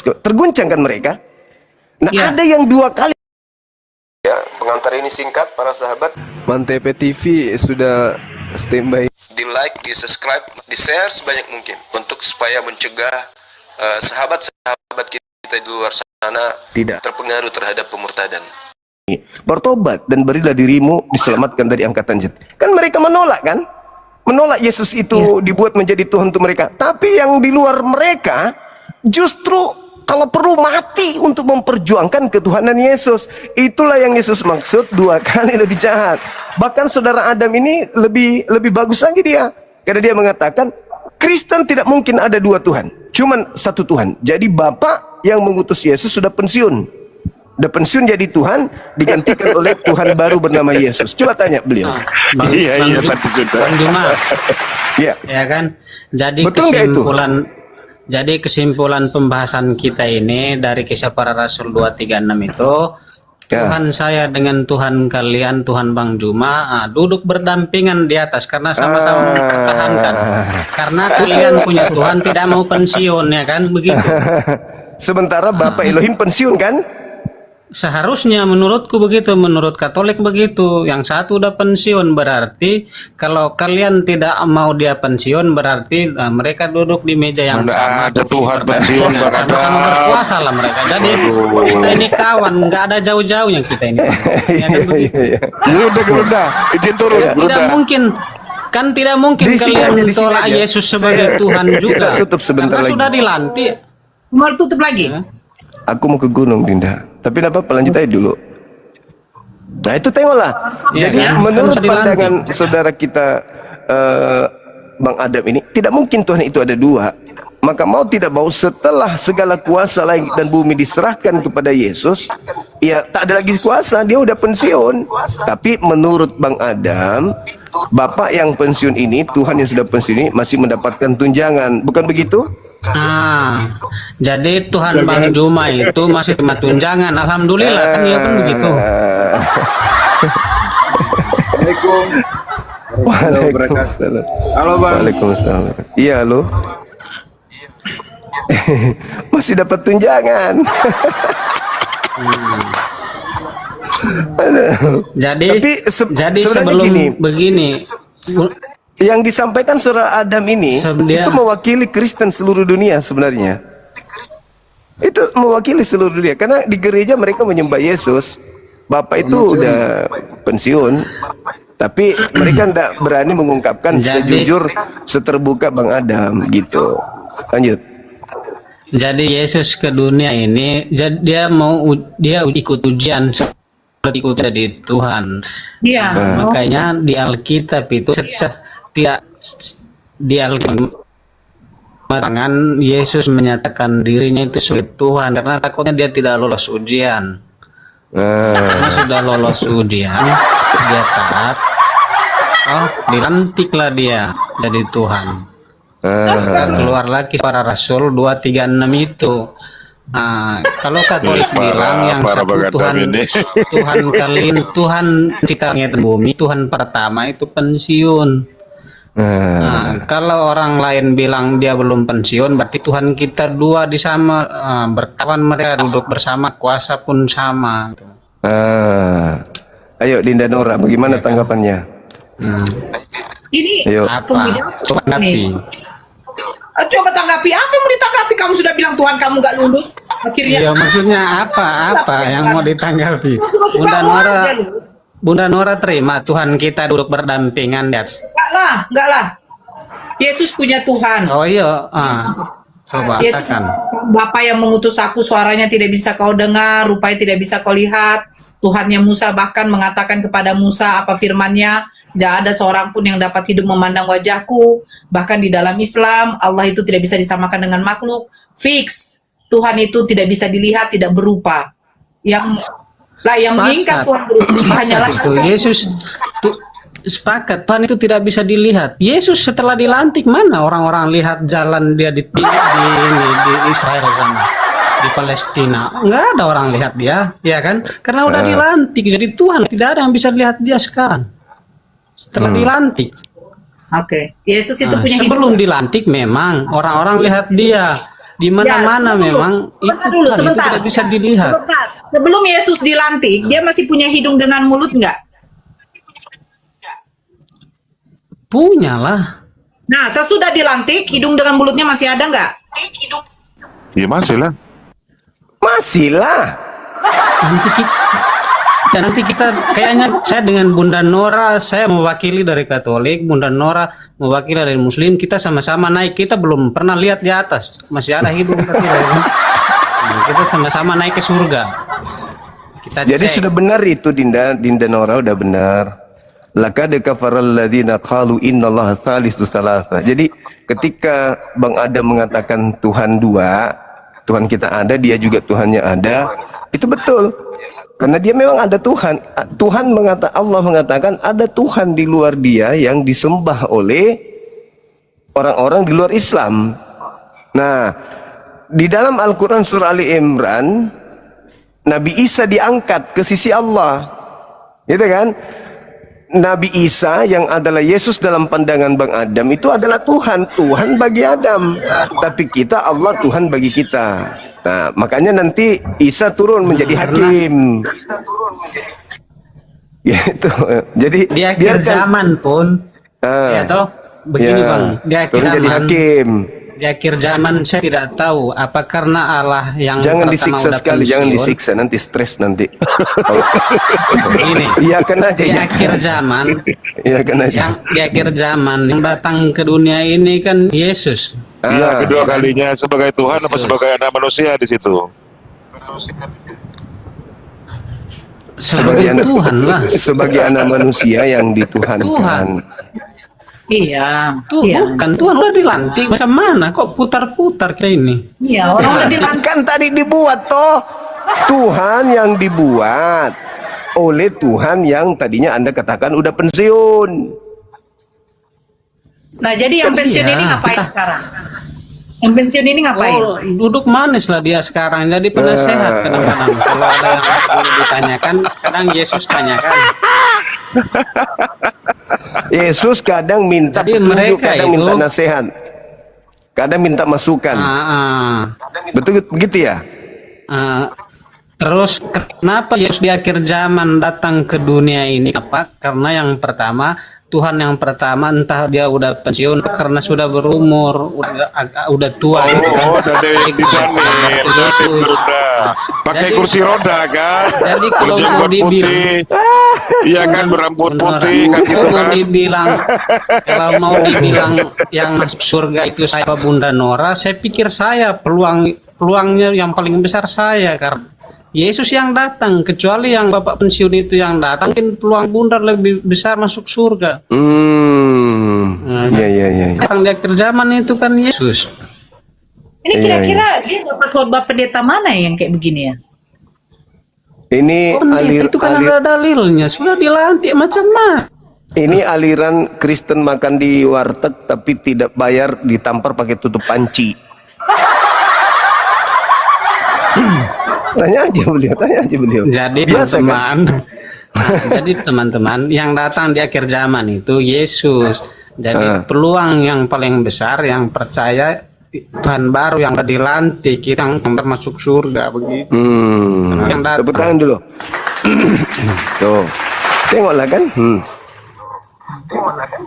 terguncang kan mereka. Nah, ada yang 2 kali. Ya, pengantar ini singkat para sahabat. Mantep TV sudah standby. Di like, di subscribe, di share sebanyak mungkin untuk supaya mencegah sahabat-sahabat kita di luar sana tidak terpengaruh terhadap pemurtadan. Bertobat dan berilah dirimu diselamatkan dari angkatan jin. Kan mereka menolak kan? Menolak Yesus itu dibuat menjadi Tuhan untuk mereka. Tapi yang di luar mereka justru kalau perlu mati untuk memperjuangkan ketuhanan Yesus. Itulah yang Yesus maksud 2 kali lebih jahat. Bahkan saudara Adam ini lebih bagus lagi dia. Karena dia mengatakan Kristen tidak mungkin ada 2 Tuhan, cuman 1 Tuhan. Jadi Bapa yang mengutus Yesus sudah pensiun. Udah pensiun jadi Tuhan, digantikan oleh Tuhan baru bernama Yesus. Coba tanya beliau. Iya, Bang Juma. Iya. Ya kan? Jadi betul kesimpulan pembahasan kita ini dari Kisah Para Rasul 236 itu, Tuhan saya dengan Tuhan kalian, Tuhan Bang Juma, duduk berdampingan di atas karena sama-sama mempertahankan. Karena kalian punya Tuhan tidak mau pensiun, ya kan? Begitu. Sementara Bapak Elohim pensiun kan? Seharusnya menurutku begitu, menurut Katolik begitu. Yang satu udah pensiun, berarti kalau kalian tidak mau dia pensiun berarti mereka duduk di meja yang sama. Ada Tuhan pensiun, sama-sama berkuasa lah mereka. Jadi kita ini kawan, nggak ada jauh-jauhnya kita ini. Ya kan begitu. Udah, izin turun. Tidak mungkin. Kan tidak mungkin kalian tolak Yesus sebagai Tuhan juga. Tutup sebentar karena lagi. sudah dilantik. Mau tutup lagi? Aku mau ke gunung, Dinda. Tapi apa lanjut aja dulu. Nah itu tengoklah. Jadi menurut pandangan saudara kita Bang Adam ini, tidak mungkin Tuhan itu ada 2. Maka mau tidak mau setelah segala kuasa langit dan bumi diserahkan kepada Yesus, ya tak ada lagi kuasa, dia udah pensiun. Tapi menurut Bang Adam, Bapak yang pensiun ini, Tuhan yang sudah pensiun ini masih mendapatkan tunjangan, bukan begitu? Jadi Tuhan Bang Juma itu masih terima tunjangan. Alhamdulillah kan ya pun begitu. Waalaikumsalam. Halo Bang. Waalaikumsalam. Iya halo. Masih dapat tunjangan. Jadi sebelum begini. Yang disampaikan saudara Adam ini itu mewakili Kristen seluruh dunia sebenarnya. Itu mewakili seluruh dunia karena di gereja mereka menyembah Yesus. Bapak itu udah pensiun, tapi mereka tidak berani mengungkapkan sejujur, seterbuka Bang Adam gitu. Lanjut. Jadi Yesus ke dunia ini, dia ikut ujian seperti ikut jadi Tuhan. Iya. Makanya di Alkitab itu di Alkitab Yesus menyatakan dirinya itu sebagai Tuhan karena takutnya dia tidak lolos ujian. Karena sudah lolos ujian, dia taat. Dilantiklah dia jadi Tuhan. Keluar lagi Para Rasul 236 itu. Kalau Katolik bilang yang satu Tuhan kalian, Tuhan ciptanya bumi, Tuhan pertama itu pensiun. Kalau orang lain bilang dia belum pensiun, berarti Tuhan kita 2 di sama, berkawan mereka duduk bersama, kuasa pun sama. Ayo Dinda Nora, bagaimana tanggapannya? Ini apa? Coba tanggapi. Coba tanggapi, apa yang mau ditanggapi? Kamu sudah bilang Tuhan kamu nggak lulus. Akhirnya. Iya, maksudnya apa yang mau ditanggapi? Bunda Nora terima Tuhan kita duduk berdampingan, Dad? Enggak lah. Yesus punya Tuhan. Oh iya, coba katakan. Bapa yang mengutus aku, suaranya tidak bisa kau dengar, rupanya tidak bisa kau lihat. Tuhannya Musa bahkan mengatakan kepada Musa apa firman-Nya, tidak ada seorang pun yang dapat hidup memandang wajahku. Bahkan di dalam Islam, Allah itu tidak bisa disamakan dengan makhluk. Fix, Tuhan itu tidak bisa dilihat, tidak berupa. Yang meningkat Tuhan berupa hanyalah itu Yesus. Sepakat, Tuhan itu tidak bisa dilihat. Yesus setelah dilantik mana orang-orang lihat jalan dia di Israel sana, di Palestina? Nggak ada orang lihat dia, ya kan? Karena udah dilantik jadi Tuhan, tidak ada yang bisa lihat dia sekarang. Setelah dilantik. Yesus itu punya sebelum dilantik memang orang-orang lihat dia. di mana-mana Ya, tunggu. memang Sebentar itu dulu, Tuhan, itu sebentar. tidak bisa dilihat. Sebentar. Sebelum Yesus dilantik, dia masih punya hidung dengan mulut nggak? Punyalah. Nah, sesudah dilantik, hidung dengan mulutnya masih ada nggak? Ya masih lah. Masih lah. Nanti kita kayaknya saya dengan Bunda Nora, saya mewakili dari Katolik, Bunda Nora mewakili dari Muslim, kita sama-sama naik. Kita belum pernah lihat di atas, masih ada hidung tapi kita sama-sama naik ke surga. Kita Jadi cek. sudah benar itu Dinda Nora udah benar. Laqad kafaral ladzina qalu innallaha thalithu tsalatsa. Jadi ketika Bang Adam mengatakan Tuhan dua, Tuhan kita ada, dia juga Tuhannya ada, itu betul. Karena dia memang ada Tuhan. Allah mengatakan ada Tuhan di luar dia yang disembah oleh orang-orang di luar Islam. Nah, di dalam Al-Quran surah Ali Imran, Nabi Isa diangkat ke sisi Allah, gitu kan? Nabi Isa yang adalah Yesus dalam pandangan Bang Adam itu adalah Tuhan bagi Adam. Tapi kita Allah Tuhan bagi kita. Nah, makanya nanti Isa turun menjadi hakim. Gitu. Jadi Di akhir zaman pun, ya toh, begini Bang, di akhir turun jadi zaman, hakim. di akhir zaman saya tidak tahu apa karena Allah yang Jangan pertama disiksa udah sekali, jangan pensiun. disiksa nanti stres nanti. Begini, Iya kan aja di ya. akhir zaman, Iya kan aja. yang di akhir zaman yang datang ke dunia ini kan Yesus. Iya, kedua kalinya sebagai Tuhan apa sebagai anak manusia di situ? Sebagai Tuhan lah. Sebagai anak manusia yang dituhankan. Tuhan. Iya. Tuh, Iya. bukan Tuhan udah dilantik. Macam mana kok putar-putar kayak ini? Iya, orang udah dilantik. Kan tadi dibuat toh. Tuhan yang dibuat oleh Tuhan yang tadinya Anda katakan udah pensiun. Nah, jadi yang pensiun ini ngapain sekarang? Yang pensiun ini ngapain? Oh, duduk manis lah dia sekarang. Jadi penasehat kadang-kadang. Kalau ada yang perlu ditanyakan, kadang Yesus tanyakan. Yesus kadang minta Jadi petunjuk, mereka kadang itu- minta nasihat, kadang minta masukan. Betul begitu ya? Terus kenapa Yesus di akhir zaman datang ke dunia ini? Apa? Karena yang pertama, Tuhan yang pertama entah dia udah pensiun karena sudah berumur, udah tua. Oh, udah di sana, roda. Pakai Jadi- kursi roda kan? Jadi kalau mau Berjenggot dibilang, putih. Iya kan, berambut putih kan gitu kalau mau kan? dibilang, kalau mau dibilang yang masuk surga itu saya apa Bunda Nora, saya pikir saya peluangnya yang paling besar saya karena Yesus yang datang, kecuali yang Bapak pensiun itu yang datang, mungkin peluang Bunda lebih besar masuk surga. Iya. Yang di akhir zaman itu kan Yesus. Ini Iya, kira-kira dia dapat khotbah pendeta mana yang kayak begini ya? Ini Itu kan ada dalilnya, sudah dilantik macam mana? ini aliran Kristen makan di warteg tapi tidak bayar, ditampar pakai tutup panci. Tanya aja beliau. Jadi Biasa kan? teman-teman, jadi teman-teman yang datang di akhir zaman itu Yesus. Jadi peluang yang paling besar yang percaya Tuhan baru yang udah dilantik yang masuk surga begitu. Yang datang. Tepuk tangan dulu. Tuh, tengoklah kan?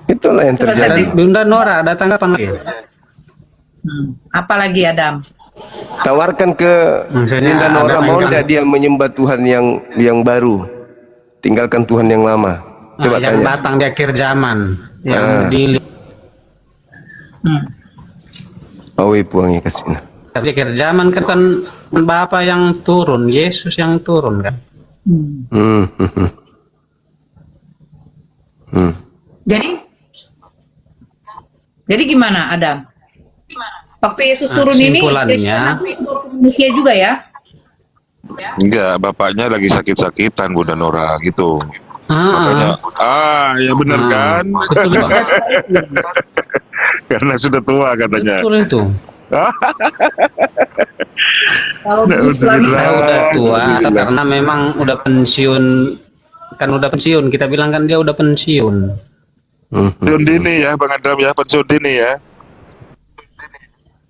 Itulah yang terjadi. Dan Bunda Nora datang kapan lagi? Apalagi Adam? Tawarkan ke Maksudnya Dinda Nora, ada mau yang- tidak dia menyembah Tuhan yang baru, tinggalkan Tuhan yang lama. Coba yang tanya. datang di akhir zaman, yang di Awi puangi ke sini. di akhir zaman kan Bapa yang turun, Yesus yang turun kan. Jadi gimana Adam? Waktu Yesus turun ini, Kesimpulannya, Yesus turun manusia juga ya? Enggak, bapaknya lagi sakit-sakitan Bunda Nora gitu. Makanya, ya benar kan? betul Bang. Karena sudah tua katanya. Betul itu. Kalau Islam Saya udah tua karena memang udah pensiun, kan udah pensiun, kita bilang kan dia udah pensiun. Pensiun dini ya, Bang Adam ya, pensiun dini ya.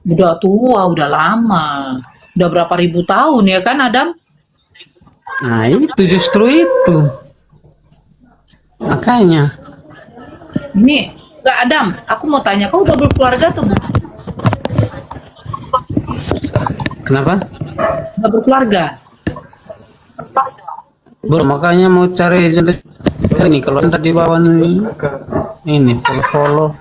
Udah tua, udah lama. Udah berapa ribu tahun ya kan Adam? Nah itu justru itu. Makanya. Ini enggak Adam, aku mau tanya, kau udah berkeluarga tuh? Kenapa? Udah berkeluarga? Bro, makanya mau cari ini kalau ntar di bawah ini follow.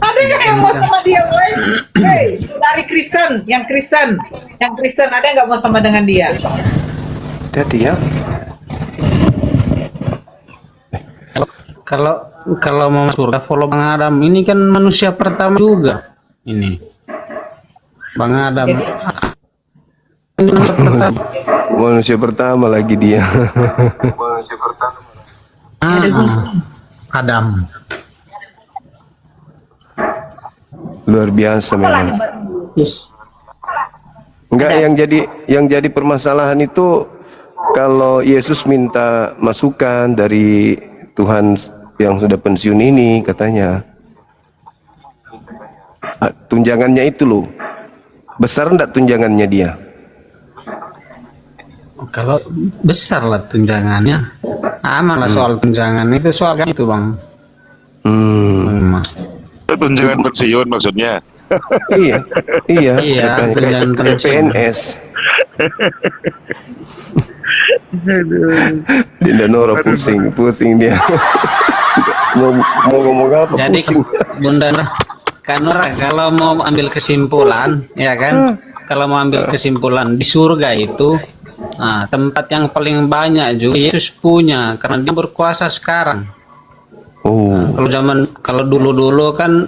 Ada nggak yang mau sama dia, boy? Hey, saudari Kristen, yang Kristen, ada nggak mau sama dengan dia? Hati ya. Kalau mau masuk surga follow Bang Adam. Ini kan manusia pertama juga. Ini Bang Adam. Ini Manusia pertama lagi dia. Adam. Luar biasa memang. Enggak, yang jadi permasalahan itu kalau Yesus minta masukan dari Tuhan yang sudah pensiun ini, katanya tunjangannya itu loh, besar enggak tunjangannya dia? Kalau besar lah tunjangannya, aman lah soal tunjangan itu, soal kan itu Bang. Tunjangan pensiun maksudnya. Iya, tunjangan kayak pensiun. PNS. Dinda Nora pusing dia. mau ngomong apa? Jadi pusing. Bunda Kak Nora, kalau mau ambil kesimpulan, ya kan? Kalau mau ambil kesimpulan di surga itu, nah, tempat yang paling banyak juga Yesus punya, karena dia berkuasa sekarang. Kalau dulu kan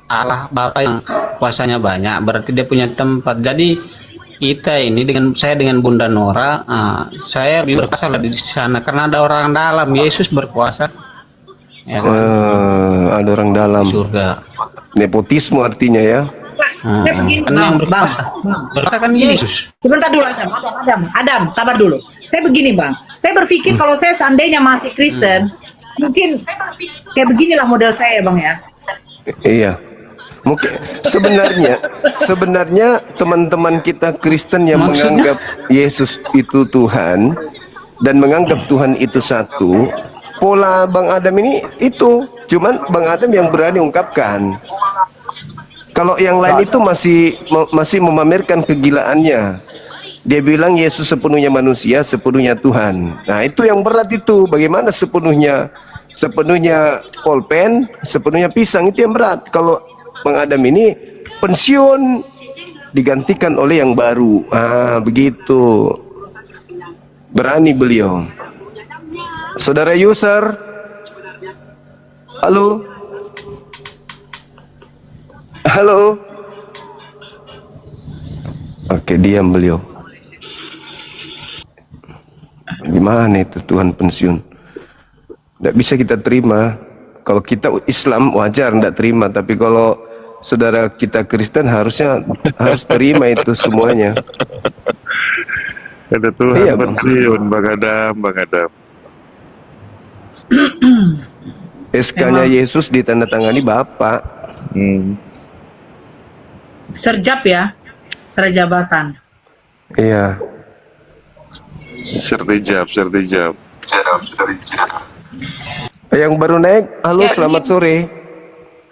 Allah Bapa yang kuasanya banyak, berarti dia punya tempat. Jadi kita ini dengan Bunda Nora, saya lebih berkuasa di sana karena ada orang dalam. Yesus berkuasa. Ya kan? Ada orang dalam. Surga. Nepotisme artinya ya. Saya begini, Kan yang berkuasa. Berkuasa kan Yesus. Sebentar dulu Adam, sabar dulu. Saya begini Bang, saya berpikir kalau saya seandainya masih Kristen, mungkin kayak beginilah model saya Bang ya. Iya. Mungkin sebenarnya teman-teman kita Kristen yang menganggap Yesus itu Tuhan dan menganggap Tuhan itu satu, pola Bang Adam ini itu, cuman Bang Adam yang berani ungkapkan. Kalau yang lain itu masih memamerkan kegilaannya. Dia bilang Yesus sepenuhnya manusia, sepenuhnya Tuhan. Nah, itu yang berat itu. Bagaimana sepenuhnya pulpen, sepenuhnya pisang, itu yang berat. Kalau Bang Adam ini pensiun digantikan oleh yang baru. Begitu. Berani beliau. Saudara user. Halo. Halo. Oke, diam beliau. Gimana itu Tuhan pensiun? Tidak bisa kita terima. Kalau kita Islam wajar tidak terima, tapi kalau saudara kita Kristen harus terima itu semuanya. Ada Tuhan Iya, pensiun, Bang Adam. SK-nya Yesus ditandatangani Bapak. Serjap ya, serjabatan. Iya. Sertijab. Yang baru naik, halo selamat sore.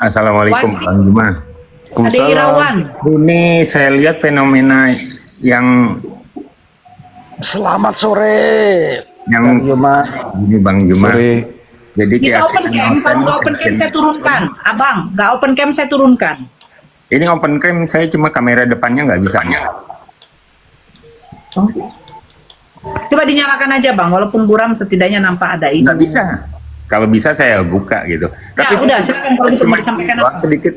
Assalamualaikum Bang Juma. Ada Irawan. Ini saya lihat fenomena yang Selamat sore. yang Juma. ini Bang Juma. Sore. Jadi Bisa open cam, kalau nggak open cam saya turunkan. Abang, nggak open cam saya turunkan. ini open cam saya cuma kamera depannya nggak bisa. Oh. Coba dinyalakan aja Bang, walaupun buram setidaknya nampak ada ini. Nggak bisa. Kalau bisa saya buka gitu. Ya udah, silakan kalau gitu mau disampaikan apa? sedikit.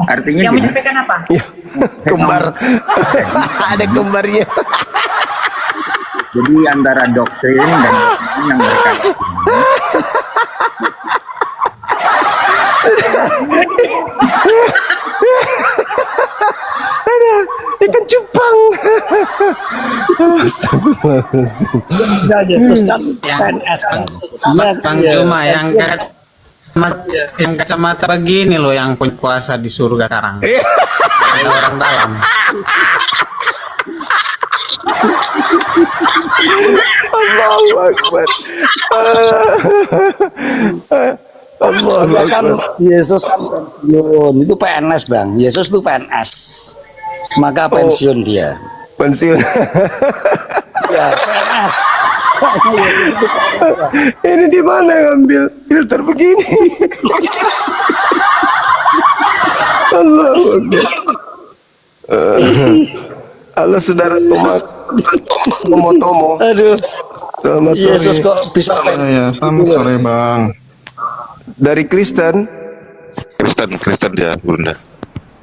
Artinya Yang gini, menyampaikan apa? Ya, kembar. Ada kembarnya. jadi antara doktrin dan yang mereka Ikan cupang. Astagfirullahaladzim. Ya Yesus kan PNS kan. Bang Juma yang yang kacamata begini loh yang punya kuasa di surga sekarang. Ada orang dalam. Allahu Akbar. Allahu Kan Akbar. Yesus kan pensiun, itu PNS bang. Yesus itu PNS, maka pensiun dia. Pensiun. Ya PNS. Ini di mana ngambil filter begini? Allahu Akbar. Halo saudara Tomo. Aduh, Selamat sore. Yesus kok bisa Ya, selamat sore bang. Dari Kristen. Kristen dia, Bunda.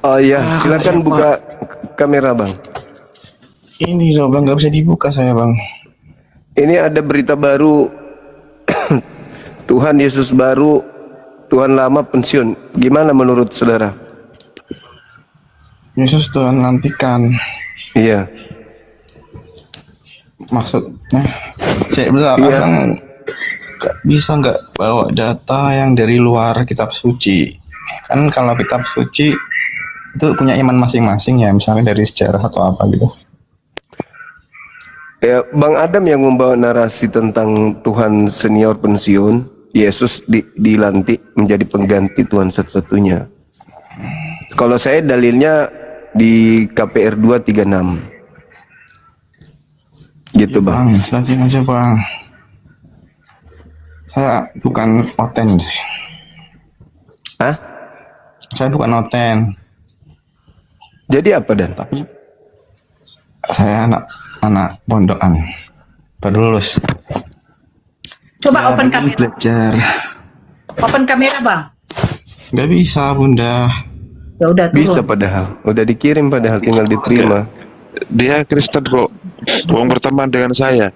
Oh iya, silakan buka kamera bang. Ini loh bang, nggak bisa dibuka saya bang. Ini ada berita baru. Tuhan Yesus baru, Tuhan lama pensiun. Gimana menurut saudara? Yesus Tuhan nantikan. Iya. Maksudnya, saya bilang Iya. abang bisa nggak bawa data yang dari luar kitab suci? Kan kalau kitab suci itu punya iman masing-masing ya, misalnya dari sejarah atau apa gitu. Ya, Bang Adam yang membawa narasi tentang Tuhan senior pensiun, Yesus dilantik menjadi pengganti Tuhan satu-satunya. Kalau saya dalilnya di KPR 236. Gitu bang. Bang, selesai aja bang. Saya bukan oten. Hah? Saya bukan oten. Jadi apa dan? Tapi saya anak pondokan baru lulus. Coba Ya, open begini kamera. belajar. Open kamera, Bang. Nggak bisa bunda. Ya udah turun. Bisa padahal. Udah dikirim padahal tinggal diterima. Dia Kristen kok. Uang berteman dengan saya.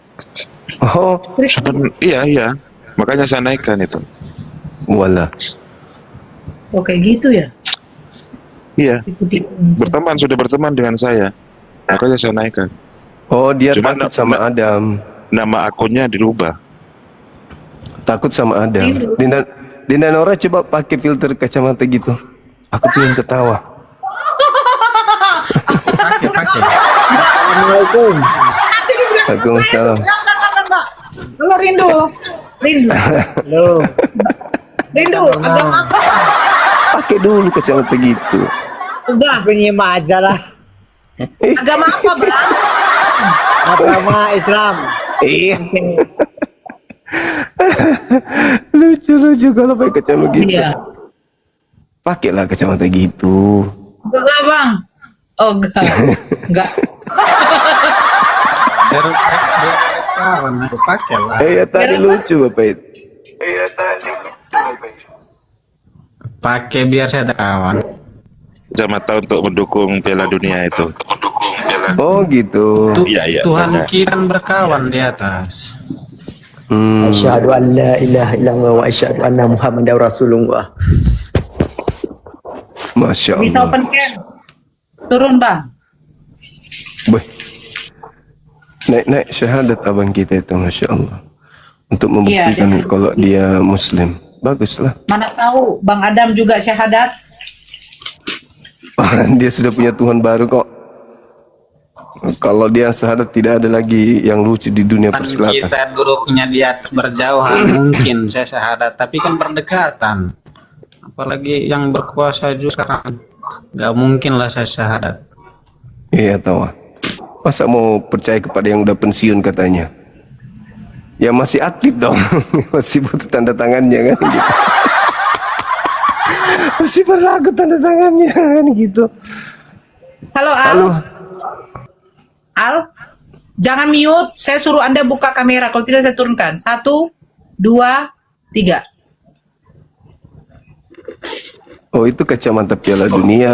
Oh, Iya. Makanya saya naikkan itu. wala. Oh, kayak gitu ya? Iya. Ikuti. Sudah berteman dengan saya. Makanya saya naikkan. Oh, dia Cuma takut sama Adam. Nama akunnya dirubah. Takut sama Adam. Dinda Nora coba pakai filter kacamata gitu. Aku pengen ketawa. Pakai. Assalamualaikum. Waalaikumsalam. Enggak. Lo rindu. Halo. Rindu. Agama apa? Pakai dulu kacamata gitu. Udah. Penyimak aja lah. Agama apa, Bang? Agama Islam. Iya. Lucu kalau pakai kacamata gitu. Iya. Pakailah kacamata gitu. Enggak, Bang. Oh, enggak. Enggak. Kawan aku pakai lah. Ya tadi lucu Bapak itu. Pakai biar saya ada kawan. Semata untuk mendukung Piala Dunia itu. Oh gitu. Iya. Tuhan benar. kita kan berkawan di atas. Asyhadu an la ilaha illallah wa asyhadu anna Muhammadar Rasulullah. Masya Bisa Allah. open cam. Turun, Bang. Boy. Naik syahadat abang kita itu, Masya Allah. Untuk membuktikan kalau dia Muslim. Baguslah. Mana tahu Bang Adam juga syahadat. Dia sudah punya Tuhan baru kok. Kalau dia syahadat tidak ada lagi yang lucu di dunia Kan persilatan. kita duduknya di atas berjauhan mungkin saya syahadat, tapi kan berdekatan. Apalagi yang berkuasa juga sekarang. Nggak mungkin lah saya syahadat. Iya tahu. Masa mau percaya kepada yang udah pensiun katanya? Ya masih aktif dong. Masih butuh tanda tangannya kan gitu. Masih berlaku tanda tangannya kan gitu. Halo, Al. Halo. Al. Jangan mute. Saya suruh Anda buka kamera. Kalau tidak saya turunkan. 1, 2, 3. Oh itu kacamata Piala Dunia.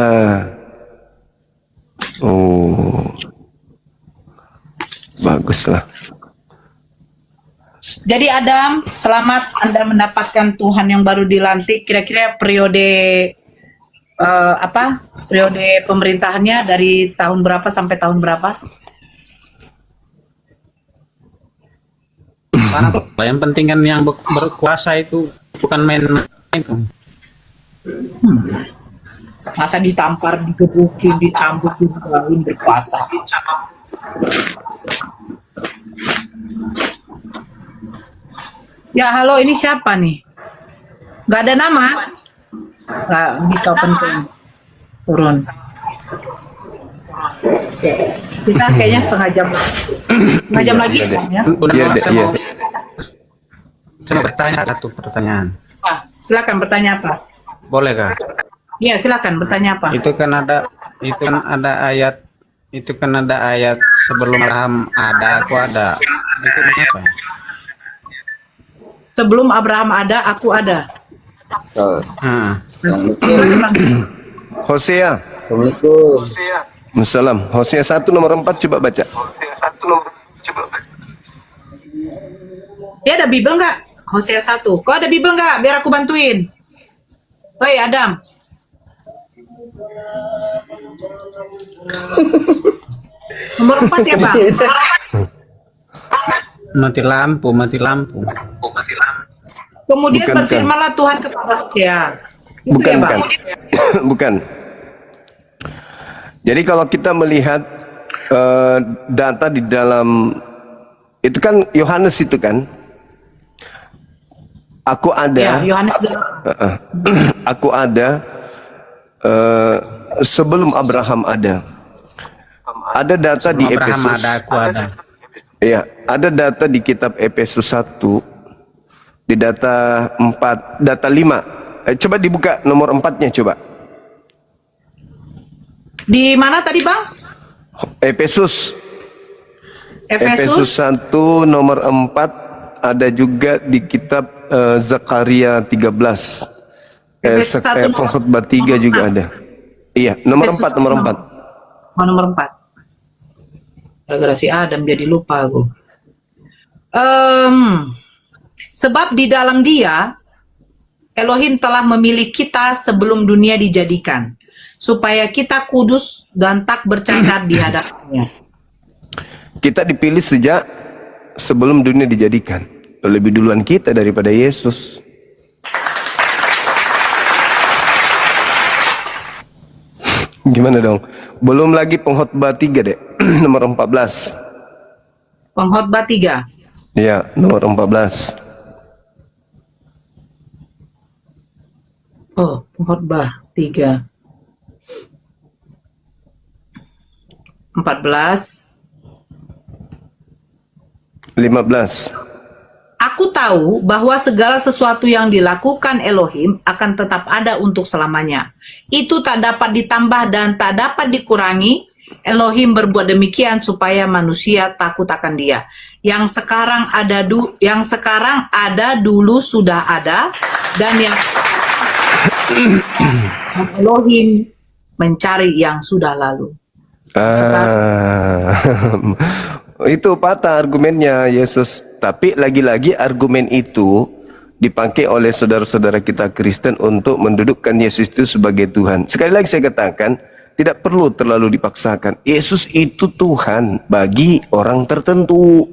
Oh, baguslah. Jadi Adam, selamat Anda mendapatkan Tuhan yang baru dilantik. Kira-kira periode periode pemerintahannya dari tahun berapa sampai tahun berapa? Yang penting kan yang berkuasa itu bukan main itu. Masa ditampar, digebukin, dicambuk, dibuangin, berkuasa. Ya halo, ini siapa nih? Gak ada nama? Gak bisa open cam. Turun. Oke. Kita kayaknya setengah jam lagi kan ya? Iya. Saya mau bertanya satu pertanyaan. Silakan bertanya apa? Boleh kah? Iya silakan bertanya apa? Itu kan ada ayat sebelum Abraham ada, aku ada. Itu kenapa? Sebelum Abraham ada, aku ada. Hosea. Assalamualaikum. Hosea 1 nomor 4 coba baca. Dia ada Bible nggak? Hosea 1. Kok ada Bible nggak? Biar aku bantuin. Woi Adam. Nomor 4 ya Bang? Mati lampu. Kemudian Bukan, berfirmanlah Tuhan kepada Hosea. Itu Bukan, ya Bang? bukan. Jadi kalau kita melihat data di dalam itu kan Yohanes itu kan, aku ada. Ya, Yohanes. Aku ada sebelum Abraham ada. Ada data di Abraham Efesus. ada, aku ada. Iya, ada data di kitab Efesus 1 di data 4, data 5. Coba dibuka nomor 4-nya coba. Di mana tadi Bang? Efesus 1 nomor 4, ada juga di kitab Zakaria 13. Efesus 1 Pengkhotbah 3 juga ada. Iya, nomor 4. Oh, nomor 4. Gara-gara si Adam jadi lupa aku. Sebab di dalam Dia Elohim telah memilih kita sebelum dunia dijadikan, supaya kita kudus dan tak bercacat di hadapannya. Kita dipilih sejak sebelum dunia dijadikan. Lebih duluan kita daripada Yesus. Gimana dong? Belum lagi Pengkhotbah 3 deh. Nomor 14. Pengkhotbah 3. Ya, nomor 14. Oh, Pengkhotbah 3. 14. 15. Aku tahu bahwa segala sesuatu yang dilakukan Elohim akan tetap ada untuk selamanya. Itu tak dapat ditambah dan tak dapat dikurangi. Elohim berbuat demikian supaya manusia takut akan Dia. Yang sekarang ada dulu sudah ada, dan yang Elohim mencari yang sudah lalu. Itu patah argumennya Yesus. Tapi lagi-lagi argumen itu dipakai oleh saudara-saudara kita Kristen untuk mendudukkan Yesus itu sebagai Tuhan. Sekali lagi saya katakan, tidak perlu terlalu dipaksakan. Yesus itu Tuhan bagi orang tertentu.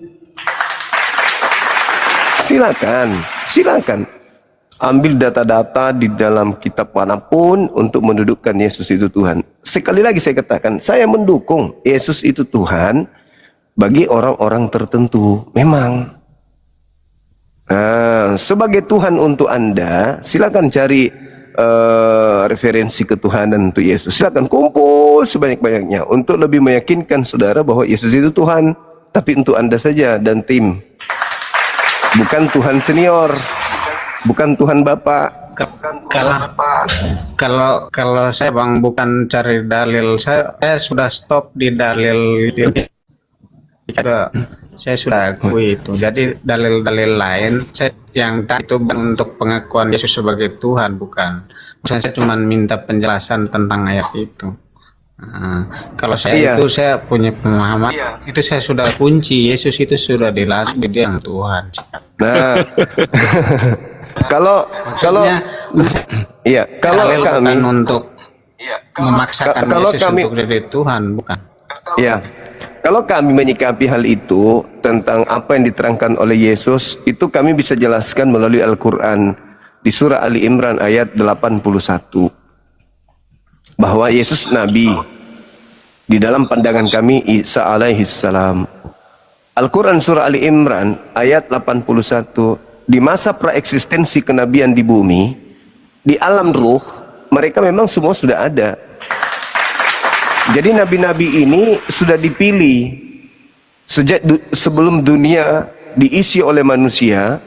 Silakan ambil data-data di dalam kitab manapun untuk mendudukkan Yesus itu Tuhan. Sekali lagi saya katakan, saya mendukung Yesus itu Tuhan bagi orang-orang tertentu, memang. Nah, sebagai Tuhan untuk Anda, silakan cari referensi ketuhanan untuk Yesus. Silakan kumpul sebanyak-banyaknya untuk lebih meyakinkan saudara bahwa Yesus itu Tuhan, tapi untuk Anda saja dan tim. Bukan Tuhan senior, bukan Tuhan Bapak. Kalau saya Bang bukan cari dalil, saya sudah stop di dalil. Saya sudah akui itu. Jadi dalil-dalil lain yang itu untuk pengakuan Yesus sebagai Tuhan, bukan. Saya cuma minta penjelasan tentang ayat itu. Kalau saya itu saya punya pemahaman, itu saya sudah kunci Yesus itu sudah dilatih dia yang Tuhan. Nah, kalau kami untuk memaksakan Yesus untuk jadi Tuhan, bukan. Iya. Kalau kami menyikapi hal itu tentang apa yang diterangkan oleh Yesus, itu kami bisa jelaskan melalui Al-Quran. di surah Ali Imran ayat 81 bahwa Yesus Nabi di dalam pandangan kami Isa alaihi salam. Al-Quran surah Ali Imran ayat 81, di masa praeksistensi kenabian di bumi, di alam ruh, mereka memang semua sudah ada. Jadi nabi-nabi ini sudah dipilih sejak sebelum dunia diisi oleh manusia.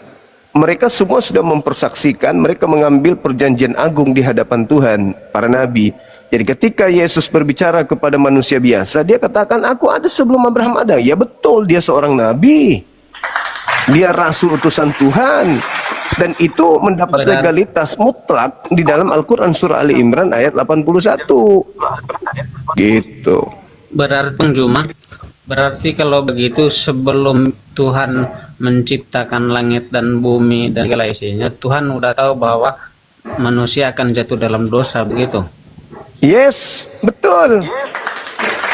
Mereka semua sudah mempersaksikan, mereka mengambil perjanjian agung di hadapan Tuhan, para nabi. Jadi ketika Yesus berbicara kepada manusia biasa, dia katakan, aku ada sebelum Abraham ada. Ya betul, dia seorang nabi. Dia rasul utusan Tuhan. Dan itu mendapat legalitas mutlak di dalam Al-Quran surah Ali Imran ayat 81. Gitu. Berarti kalau begitu sebelum Tuhan menciptakan langit dan bumi dan segala isinya, Tuhan udah tahu bahwa manusia akan jatuh dalam dosa, begitu? Yes, betul.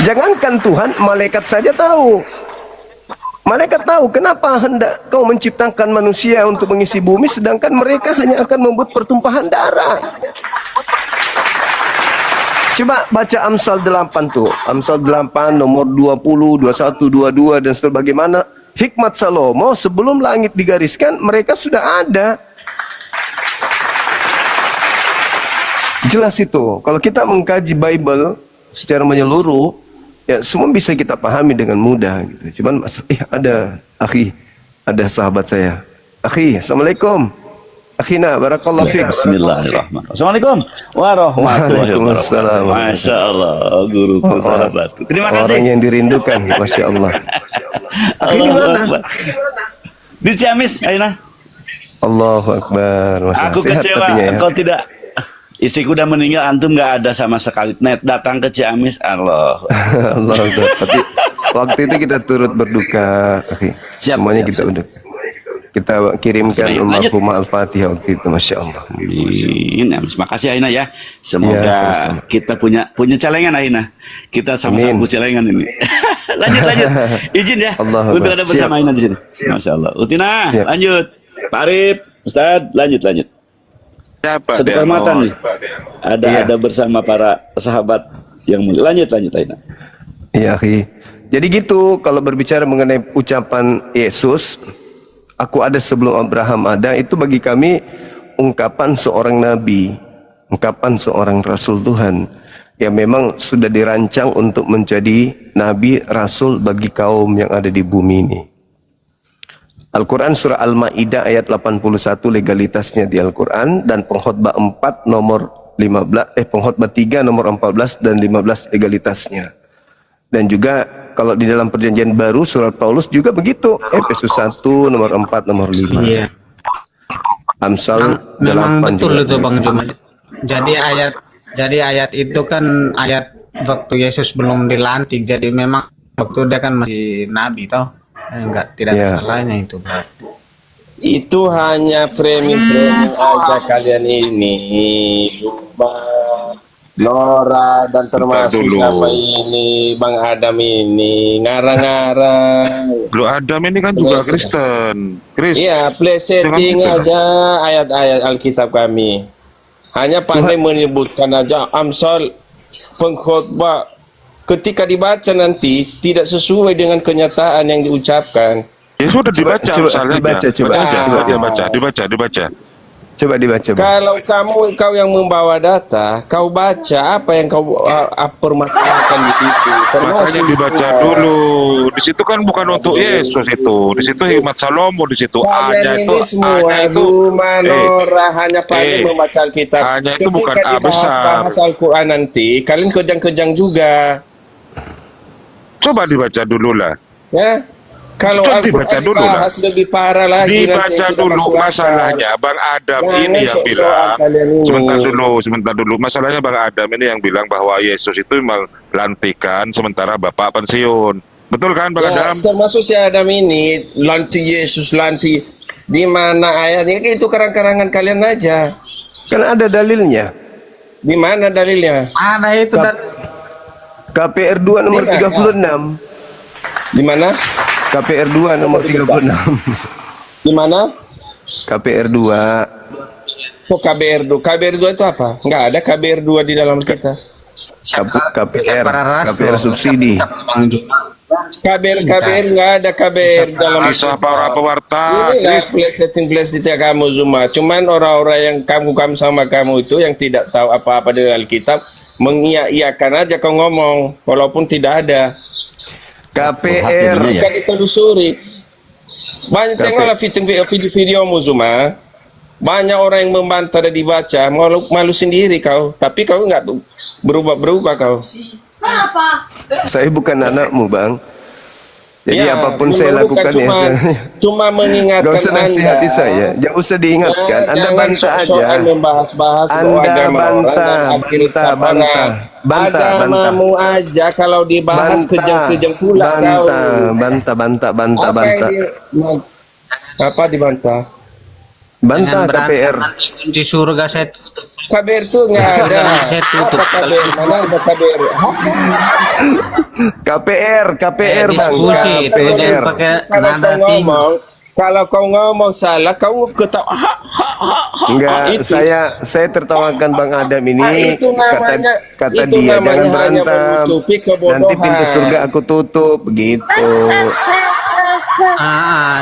Jangankan Tuhan, malaikat saja tahu. Malaikat tahu kenapa hendak kau menciptakan manusia untuk mengisi bumi, sedangkan mereka hanya akan membuat pertumpahan darah. Coba baca Amsal 8 tuh. Amsal 8 nomor 20, 21, 22 dan seterusnya. Bagaimana hikmat Salomo sebelum langit digariskan, mereka sudah ada. Jelas itu. Kalau kita mengkaji Bible secara menyeluruh, ya semua bisa kita pahami dengan mudah gitu. Cuman ada sahabat saya. Akhi, assalamualaikum. Akhina, barakallahu fiik. Bismillahirrahmanirrahim. Assalamualaikum warahmatullahi wabarakatuh. Masya Allah, guruku sahabatku. Terima kasih. Orang yang dirindukan, masya Allah. Akhi di mana? Di Ciamis, Aina. Allahu Akbar. Aku kecewa, engkau tidak. Istriku udah meninggal, antum nggak ada sama sekali. Net datang ke Ciamis, Allah. Allah Akbar. Tapi waktu itu kita turut berduka, akhi. Semuanya kita udah. Kita kirimkan almarhumah Al-Fatihah waktu itu, masya Allah. Amin. Terima kasih Aina ya. Semoga sama-sama. kita punya celengan Aina. Kita sama-sama celengan ini. lanjut. Izin ya. Allah untuk ada bersama Aina di sini. Masya Allah. Utina, Siap. lanjut. Pak Arif, Ustadz, lanjut. Siapa Satu dia? kehormatan nih. Ada bersama para sahabat yang mulia. Lanjut Aina. Iya, akhi. Jadi gitu, kalau berbicara mengenai ucapan Yesus, aku ada sebelum Abraham ada, itu bagi kami ungkapan seorang nabi, ungkapan seorang rasul Tuhan yang memang sudah dirancang untuk menjadi nabi rasul bagi kaum yang ada di bumi ini. Al-Quran surah Al-Ma'idah ayat 81 legalitasnya di Al-Quran, dan pengkhotbah 4 nomor 15, pengkhotbah 3 nomor 14 dan 15 legalitasnya. Dan juga kalau di dalam perjanjian baru surat Paulus juga begitu, Efesus 1 nomor 4 nomor 5. Iya. Amsal Memang 8 betul juga. itu Bang Juma. Jadi ayat itu kan ayat waktu Yesus belum dilantik. Jadi memang waktu dia kan masih nabi toh. Tidak Ya. salahnya itu berarti. Itu hanya framing aja kalian ini. Cuma Nora dan termasuk siapa ini, Bang Adam ini ngarang-ngarang. Lu Adam ini kan juga Kristen. Iya, play setting aja ayat-ayat Alkitab kami. Hanya pandai menyebutkan aja Amsal pengkhotbah. Ketika dibaca nanti tidak sesuai dengan kenyataan yang diucapkan. Ya sudah dibaca, dibaca. Coba dibaca. Kalau kau yang membawa data, kau baca apa yang kau permasalahkan di situ. Makanya dibaca dulu. Di situ kan bukan untuk Yesus itu. Di situ hikmat Salomo di situ. Kalian ini semua Nora hanya pandai membaca Alkitab. Hanya itu bukan ketika dibahas Al-Quran nanti, kalian kejang-kejang juga. Coba dibaca dulu lah. Ya. Kalau Al-Quran dibahas lebih parah lagi. Dibaca dulu masalahnya. Bang Adam ini yang bilang. Sebentar dulu. Masalahnya Bang Adam ini yang bilang bahwa Yesus itu memang lantikan sementara Bapak pensiun. Betul kan Bang Adam? Termasuk si Adam ini lanti Yesus lanti. Di mana ayatnya? Itu karang-karangan kalian aja. Kan ada dalilnya. Di mana dalilnya? Ada itu KPR 2 nomor 36. Di mana? KPR 2 nomor 36. Di mana? KPR 2 Kok KBR2? KBR2 itu apa? Nggak ada KBR2 di dalam kita. KPR subsidi. KBR nggak ada KBR dalam Bisa para pewarta. inilah plesetin kamu Zuma. Cuman orang-orang yang kamu sama kamu itu yang tidak tahu apa-apa dari Alkitab mengiyakan aja kau ngomong walaupun tidak ada. KPR Jika ditelusuri banyak tengoklah video-videomu Zuma. Banyak orang yang membantah dan dibaca, malu sendiri kau. Tapi kau nggak berubah kau. saya bukan anakmu, Bang. Jadi Ya, apapun saya lakukan cuma mengingatkan gak usah nasihati Anda. saya, jangan usah diingatkan. Anda Jangan bantah aja. sok-sokan membahas-bahas Bantah. agamamu aja kalau dibahas kejang-kejang pula kau. Bantah. Apa dibantah? Bantah KPR. Nanti kunci surga saya tutup. KBR tuh nggak ada. Saya tutup. Apa KBR? Mana ada KBR? KPR Bang. Diskusi itu jangan pakai nada tinggi. Kalau kau ngomong salah, kau ketawa. Enggak, saya tertawakan Bang Adam ini. Itu namanya, kata itu dia namanya jangan hanya berantem. menutupi kebodohan. Nanti pintu surga aku tutup, begitu.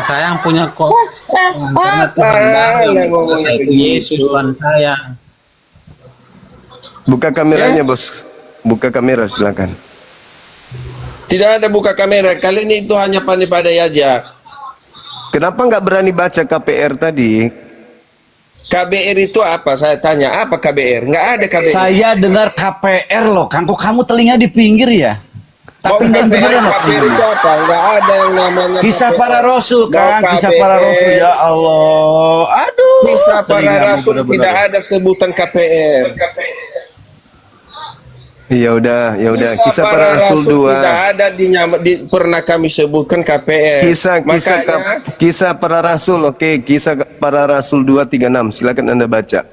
Saya yang punya kok. Karena Tuhan Lah, ngomong saya itu begitu. Yesus Tuhan saya. Buka kameranya, Bos. Buka kamera silakan. Tidak ada buka kamera. Kali ini itu hanya pandai-pandai aja. Kenapa nggak berani baca KPR tadi? KBR itu apa? Saya tanya, apa KBR? Nggak ada KBR. Saya dengar KPR loh, kamu telinga di pinggir ya. Tapi nggak dengerin loh. KPR itu apa? Nggak ada yang namanya Kisah KPR. para rasul No kan, kisah para KBR. rasul ya Allah. Aduh. Kisah para telingamu rasul bener-bener. tidak ada sebutan KPR. Ya udah. Kisah para Rasul tidak 2. ada pernah kami sebutkan KPR. Kisah para Rasul, oke. Kisah para Rasul 236. Silakan Anda baca.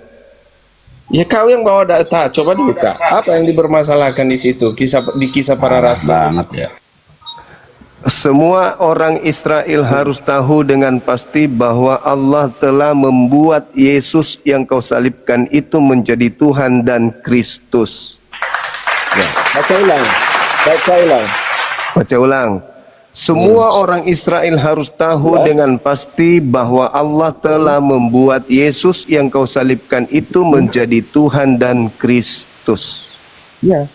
Ya kau yang bawa data, coba dibuka. Apa yang dipermasalahkan di situ? Kisah para rasul. Banget ya. Semua orang Israel harus tahu dengan pasti bahwa Allah telah membuat Yesus yang kau salibkan itu menjadi Tuhan dan Kristus. Baca ulang. Semua orang Israel harus tahu dengan pasti bahwa Allah telah membuat Yesus yang kau salibkan itu menjadi Tuhan dan Kristus. Ya.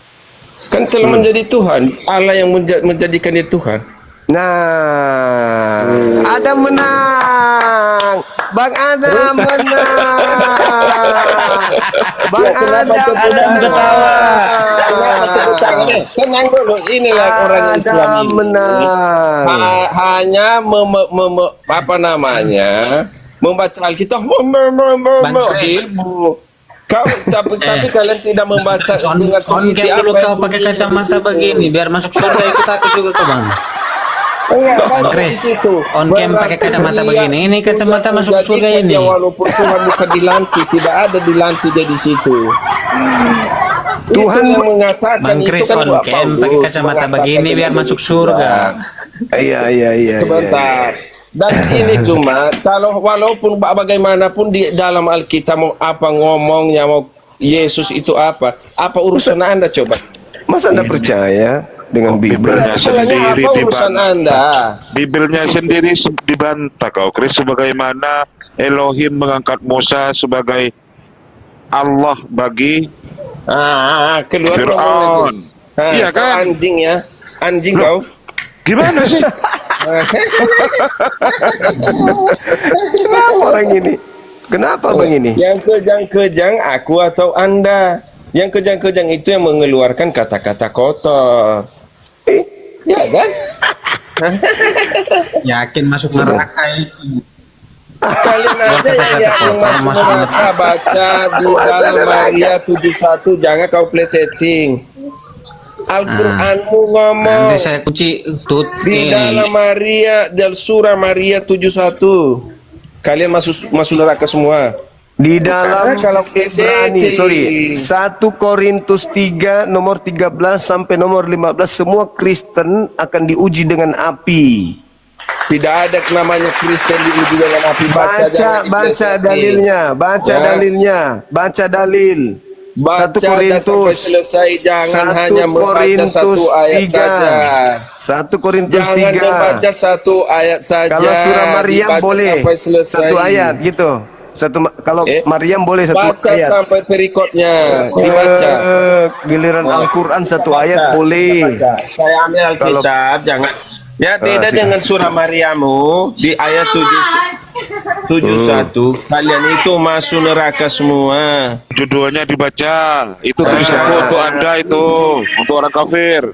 Kan telah menjadi Tuhan, Allah yang menjadikan dia Tuhan. Nah, Adam menang. Bang Adam menang. Bang Adam ketawa. Kenapa tepuk tangan? Tenang dulu, inilah orang Islam ini. menang. Hanya membaca Alkitab. Tapi kalian tidak membaca dengan teliti Cam dulu apa kau yang pakai bunyi di kacamata situ. begini biar masuk surga ikut aku juga kau Bang. Enggak baca di Chris, situ. on cam pakai kacamata begini. Ini kacamata masuk surga ini. Dia walaupun Tuhan bukan dilantik, tidak ada dilantik dia di situ. Tuhan itu yang mengatakan Bang itu Chris kan on Pak cam Paulus pakai kacamata mengatakan begini biar yang masuk demikian. surga. Iya. Sebentar. Dan ini cuma kalau walaupun bagaimanapun di dalam Alkitab mau apa ngomongnya mau Yesus itu apa urusan Anda coba? Masa Anda percaya dengan Bible? Bibelnya Masalahnya sendiri apa urusan Anda? Bibelnya sendiri dibantah kau, Chris, sebagaimana Elohim mengangkat Musa sebagai Allah bagi Keluar Fir'aun. Iya kau kan? anjing ya, anjing Loh, kau. Gimana sih? Kenapa orang ini? Kenapa Bang ini? Yang kejang-kejang aku atau Anda? Yang kejang-kejang itu yang mengeluarkan kata-kata kotor. Ya kan? Yakin masuk neraka itu. Kalian aja yang masuk neraka baca di dalam Maria 71, jangan kau play setting. Al-Qur'anmu ngomong Nanti saya kunci di dalam Maria dari surah Maria 71. Kalian masuk neraka semua. Di dalam kalau Ibrani, 1 Korintus 3 nomor 13 sampai nomor 15 semua Kristen akan diuji dengan api. Tidak ada namanya Kristen diuji dengan api. Baca dalilnya, baca dalilnya, baca dalil. 1 Korintus selesai, jangan hanya membaca satu ayat saja. 1 Korintus 3. Jangan membaca satu ayat saja. Kalau surah Maryam boleh satu ayat gitu. Kalau Maryam boleh satu baca ayat. Sampai perikopnya dibaca. Giliran Al-Quran satu ayat boleh. Saya ambil Alkitab, jangan. Ya, beda dengan surah Maryamu di ayat 71. Kalian itu masuk neraka semua. Judulnya dibaca. Itu tulisanku untuk Anda itu, untuk orang kafir.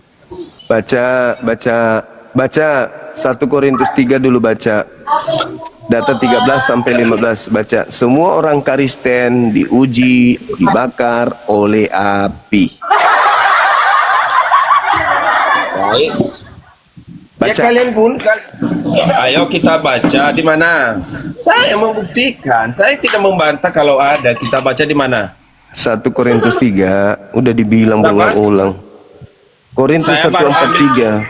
Baca 1 Korintus 3 dulu baca. Data 13 sampai 15 baca. Semua orang Kristen diuji, dibakar oleh api. Baik. Baca. Ya kalian pun ayo kita baca di mana? Saya membuktikan, saya tidak membantah kalau ada. Kita baca di mana? 1 Korintus 3 udah dibilang berulang-ulang. Korintus 1:43.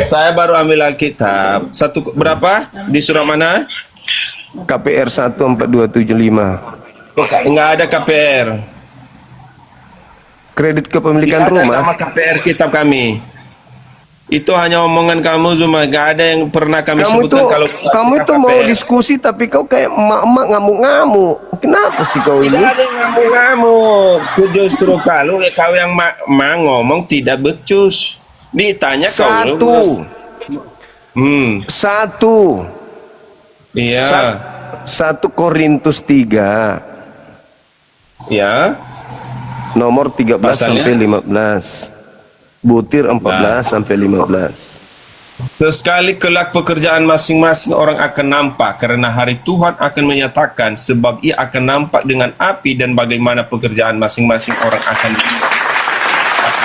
Saya baru ambil Alkitab. Berapa? Di surah mana? KPR 1:4275. Enggak ada KPR. Kredit kepemilikan Tidak ada rumah. nama KPR kitab kami. Itu hanya omongan kamu, cuma gak ada yang pernah kami sebutkan. Kalau kamu itu mau diskusi tapi kau kayak emak-emak ngamuk-ngamuk. Kenapa sih kau ini? Tidak ada yang ngamuk-ngamuk. Justru kalau kau yang ngomong tidak becus. Ditanya kau. Satu. Iya. 1 Korintus 3. Ya. Nomor 13 Pasalnya? sampai 15. Butir 14 sampai 15. Sesekali kelak pekerjaan masing-masing orang akan nampak, karena hari Tuhan akan menyatakan, sebab ia akan nampak dengan api, dan bagaimana pekerjaan masing-masing orang akan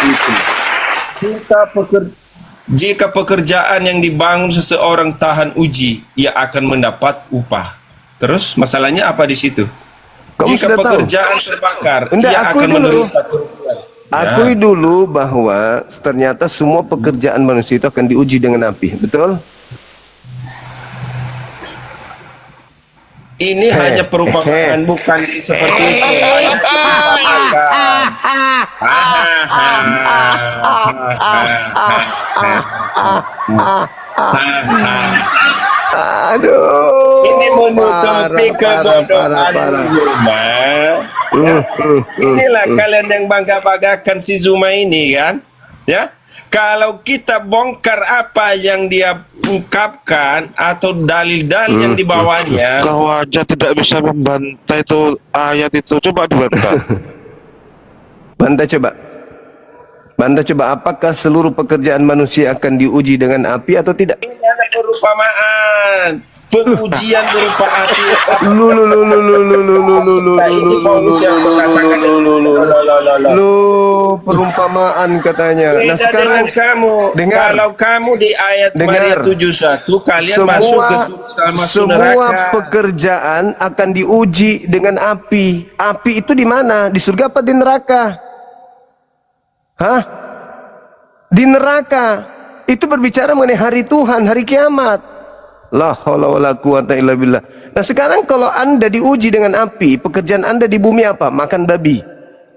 itu. Jika pekerjaan yang dibangun seseorang tahan uji, ia akan mendapat upah. Terus masalahnya apa di situ? Jika pekerjaan terbakar, ia akan menderita kerugian. Akui dulu bahwa ternyata semua pekerjaan manusia itu akan diuji dengan api, betul? Ini hanya perumpamaan, bukan seperti itu. Aduh. Ini menutupi kebodohan Zuma. Inilah kalian yang bangga-banggakan si Zuma ini kan? Ya. Kalau kita bongkar apa yang dia ungkapkan atau dalil-dalil yang dibawanya, Kau aja tidak bisa membantah itu ayat itu. Coba dibantah. Bantah coba, apakah seluruh pekerjaan manusia akan diuji dengan api atau tidak? ini ada perumpamaan. Pengujian berupa api. Perumpamaan katanya. Nah sekarang kamu, kalau kamu di ayat Maria 71, kalian masuk ke semua pekerjaan akan diuji dengan api. Api itu di mana? Di surga apa di neraka? Hah? Di neraka. Itu berbicara mengenai hari Tuhan, hari kiamat. La haula wala quwata illa billah. Nah sekarang kalau Anda diuji dengan api, pekerjaan Anda di bumi apa? Makan babi.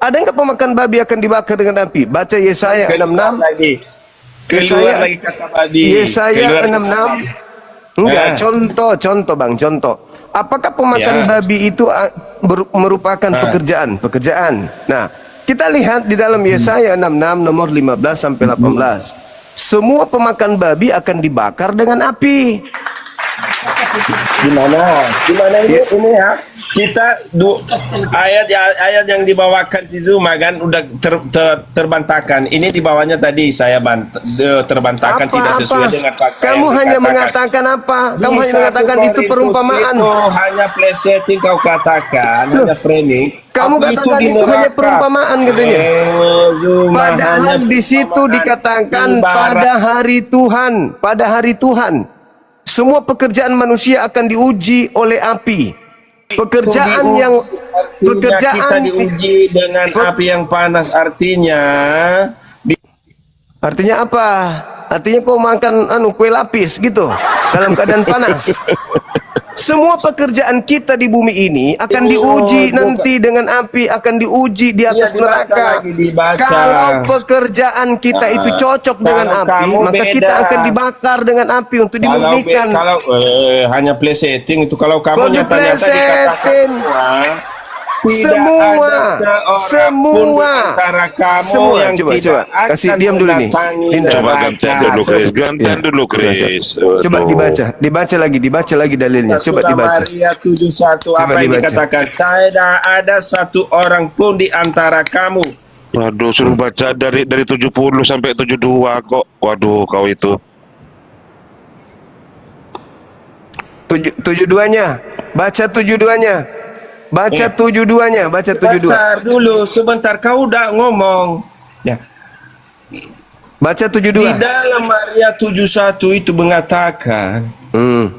Ada enggak pemakan babi akan dibakar dengan api? Baca Yesaya 66. Keluar lagi kata babi. Yesaya 66. Enggak, contoh Bang, contoh. Apakah pemakan babi itu merupakan pekerjaan? Nah, kita lihat di dalam Yesaya 66 nomor 15 sampai 18. Semua pemakan babi akan dibakar dengan api. Di mana ini ya? Kita ayat yang dibawakan si Zuma kan udah terbantahkan. Ini di bawahnya tadi saya terbantahkan tidak sesuai dengan fakta. Kamu hanya mengatakan apa? Kamu hanya mengatakan itu perumpamaan. Itu hanya pleseting kau katakan, hanya framing. Kamu katakan itu hanya perumpamaan katanya. Padahal di situ dikatakan pada hari Tuhan, semua pekerjaan manusia akan diuji oleh api. Pekerjaan kita diuji dengan api yang panas, artinya apa? Artinya kau makan kue lapis gitu. dalam keadaan panas. Semua pekerjaan kita di bumi ini akan diuji nanti dengan api, akan diuji di atas neraka. Kalau pekerjaan kita itu cocok dengan api, maka kita akan dibakar dengan api untuk dimurnikan. Kalau hanya play setting itu, kalau kamu nyata-nyata dikatakan semua antara kamu yang tidak kasih diam dulu nih, Linda. Coba gantian dulu Chris, gantian dulu Chris. Coba dibaca lagi dalilnya. Coba dibaca. Maria 71 apa yang dikatakan? Tidak ada satu orang pun di antara kamu. Waduh, suruh baca dari 70 sampai 72 kok. Waduh, kau itu. 72-nya. Baca 72-nya. Baca 72-nya, baca 72. Sebentar, kau udah ngomong. Ya. Baca 72. Di dalam Maria 71 itu mengatakan,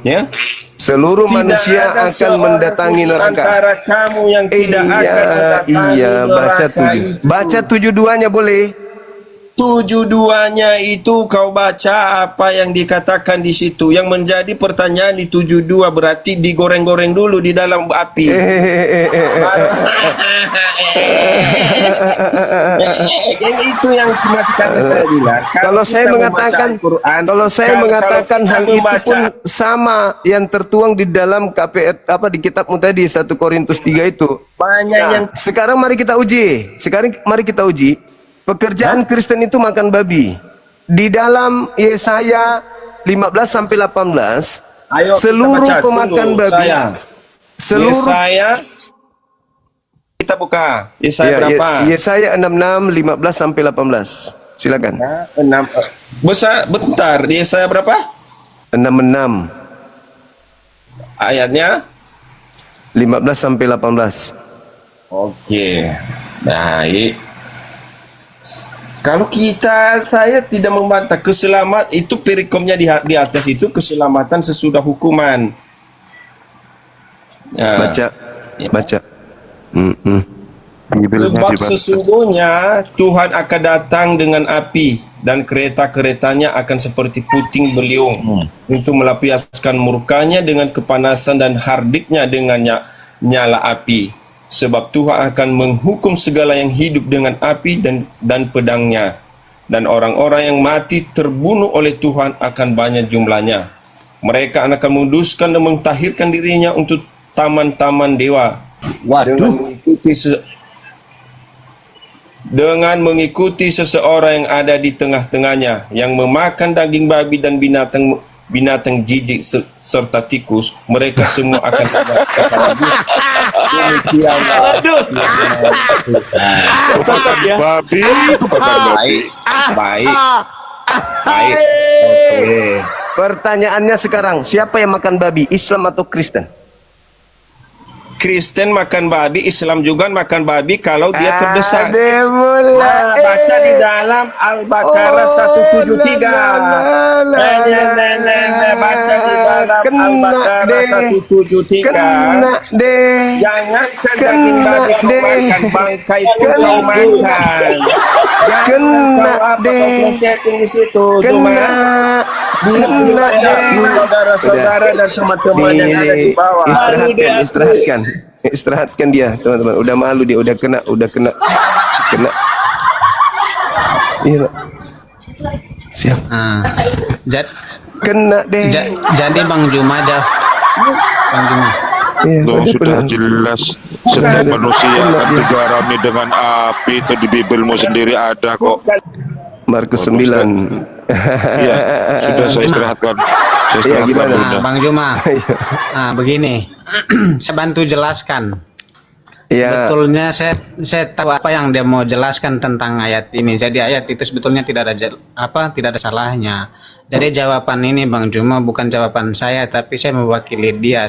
ya, seluruh manusia akan mendatangi neraka. Antara kamu yang tidak akan mendatangi baca neraka. Baca 72-nya boleh. 72-nya itu kau baca apa yang dikatakan di situ. Yang menjadi pertanyaan di 72 berarti digoreng-goreng dulu di dalam api. Itu yang sekarang saya bilang. Kalau saya mengatakan hal itu pun sama yang tertuang di dalam di kitabmu tadi 1 Korintus 3 itu. Banyak yang sekarang mari kita uji. Pekerjaan Kristen itu makan babi. Di dalam Yesaya 15 sampai 18, seluruh pemakan babi. Yesaya kita buka. Yesaya berapa? Yesaya 66 15 sampai 18. Silakan. 6. Bentar, di Yesaya berapa? 66. Ayatnya 15 sampai 18. Oke. Baik. Kalau saya tidak membantah itu perikomnya di atas itu keselamatan sesudah hukuman. Ya. Baca. Sebab sesungguhnya Tuhan akan datang dengan api dan kereta-keretanya akan seperti puting beliung untuk melampiaskan murkanya dengan kepanasan dan hardiknya dengan nyala api. Sebab Tuhan akan menghukum segala yang hidup dengan api dan pedangnya. Dan orang-orang yang mati terbunuh oleh Tuhan akan banyak jumlahnya. Mereka akan menguduskan dan mentahirkan dirinya untuk taman-taman dewa. Dengan mengikuti seseorang yang ada di tengah-tengahnya, yang memakan daging babi dan binatang jijik serta tikus, mereka semua akan ada sekaligus. Demikian. Cocok ya. Babi. Baik. Oke. Pertanyaannya sekarang, siapa yang makan babi, Islam atau Kristen? Kristen makan babi, Islam juga makan babi kalau dia terdesak. Baca di dalam Al-Baqarah 173. Baca di dalam Al-Baqarah 173. Jangankan daging babi kau makan, bangkai pun kau makan. Jangan kau setting di situ. Cuma saudara-saudara dan teman-teman yang ada di bawah. Istirahatkan dia, teman-teman. Udah malu dia, udah kena. Iya. Siap. Kena deh. Jadi Bang Juma aja. Bang Juma. Sudah jelas setiap manusia akan digarami dengan api, itu di Bibelmu sendiri ada kok. Markus 9. Iya, sudah saya istirahatkan. Gimana, Bang Juma? Begini, saya bantu jelaskan. Ya. Betulnya saya tahu apa yang dia mau jelaskan tentang ayat ini. Jadi ayat itu sebetulnya tidak ada salahnya. Jadi jawaban ini Bang Juma bukan jawaban saya, tapi saya mewakili dia.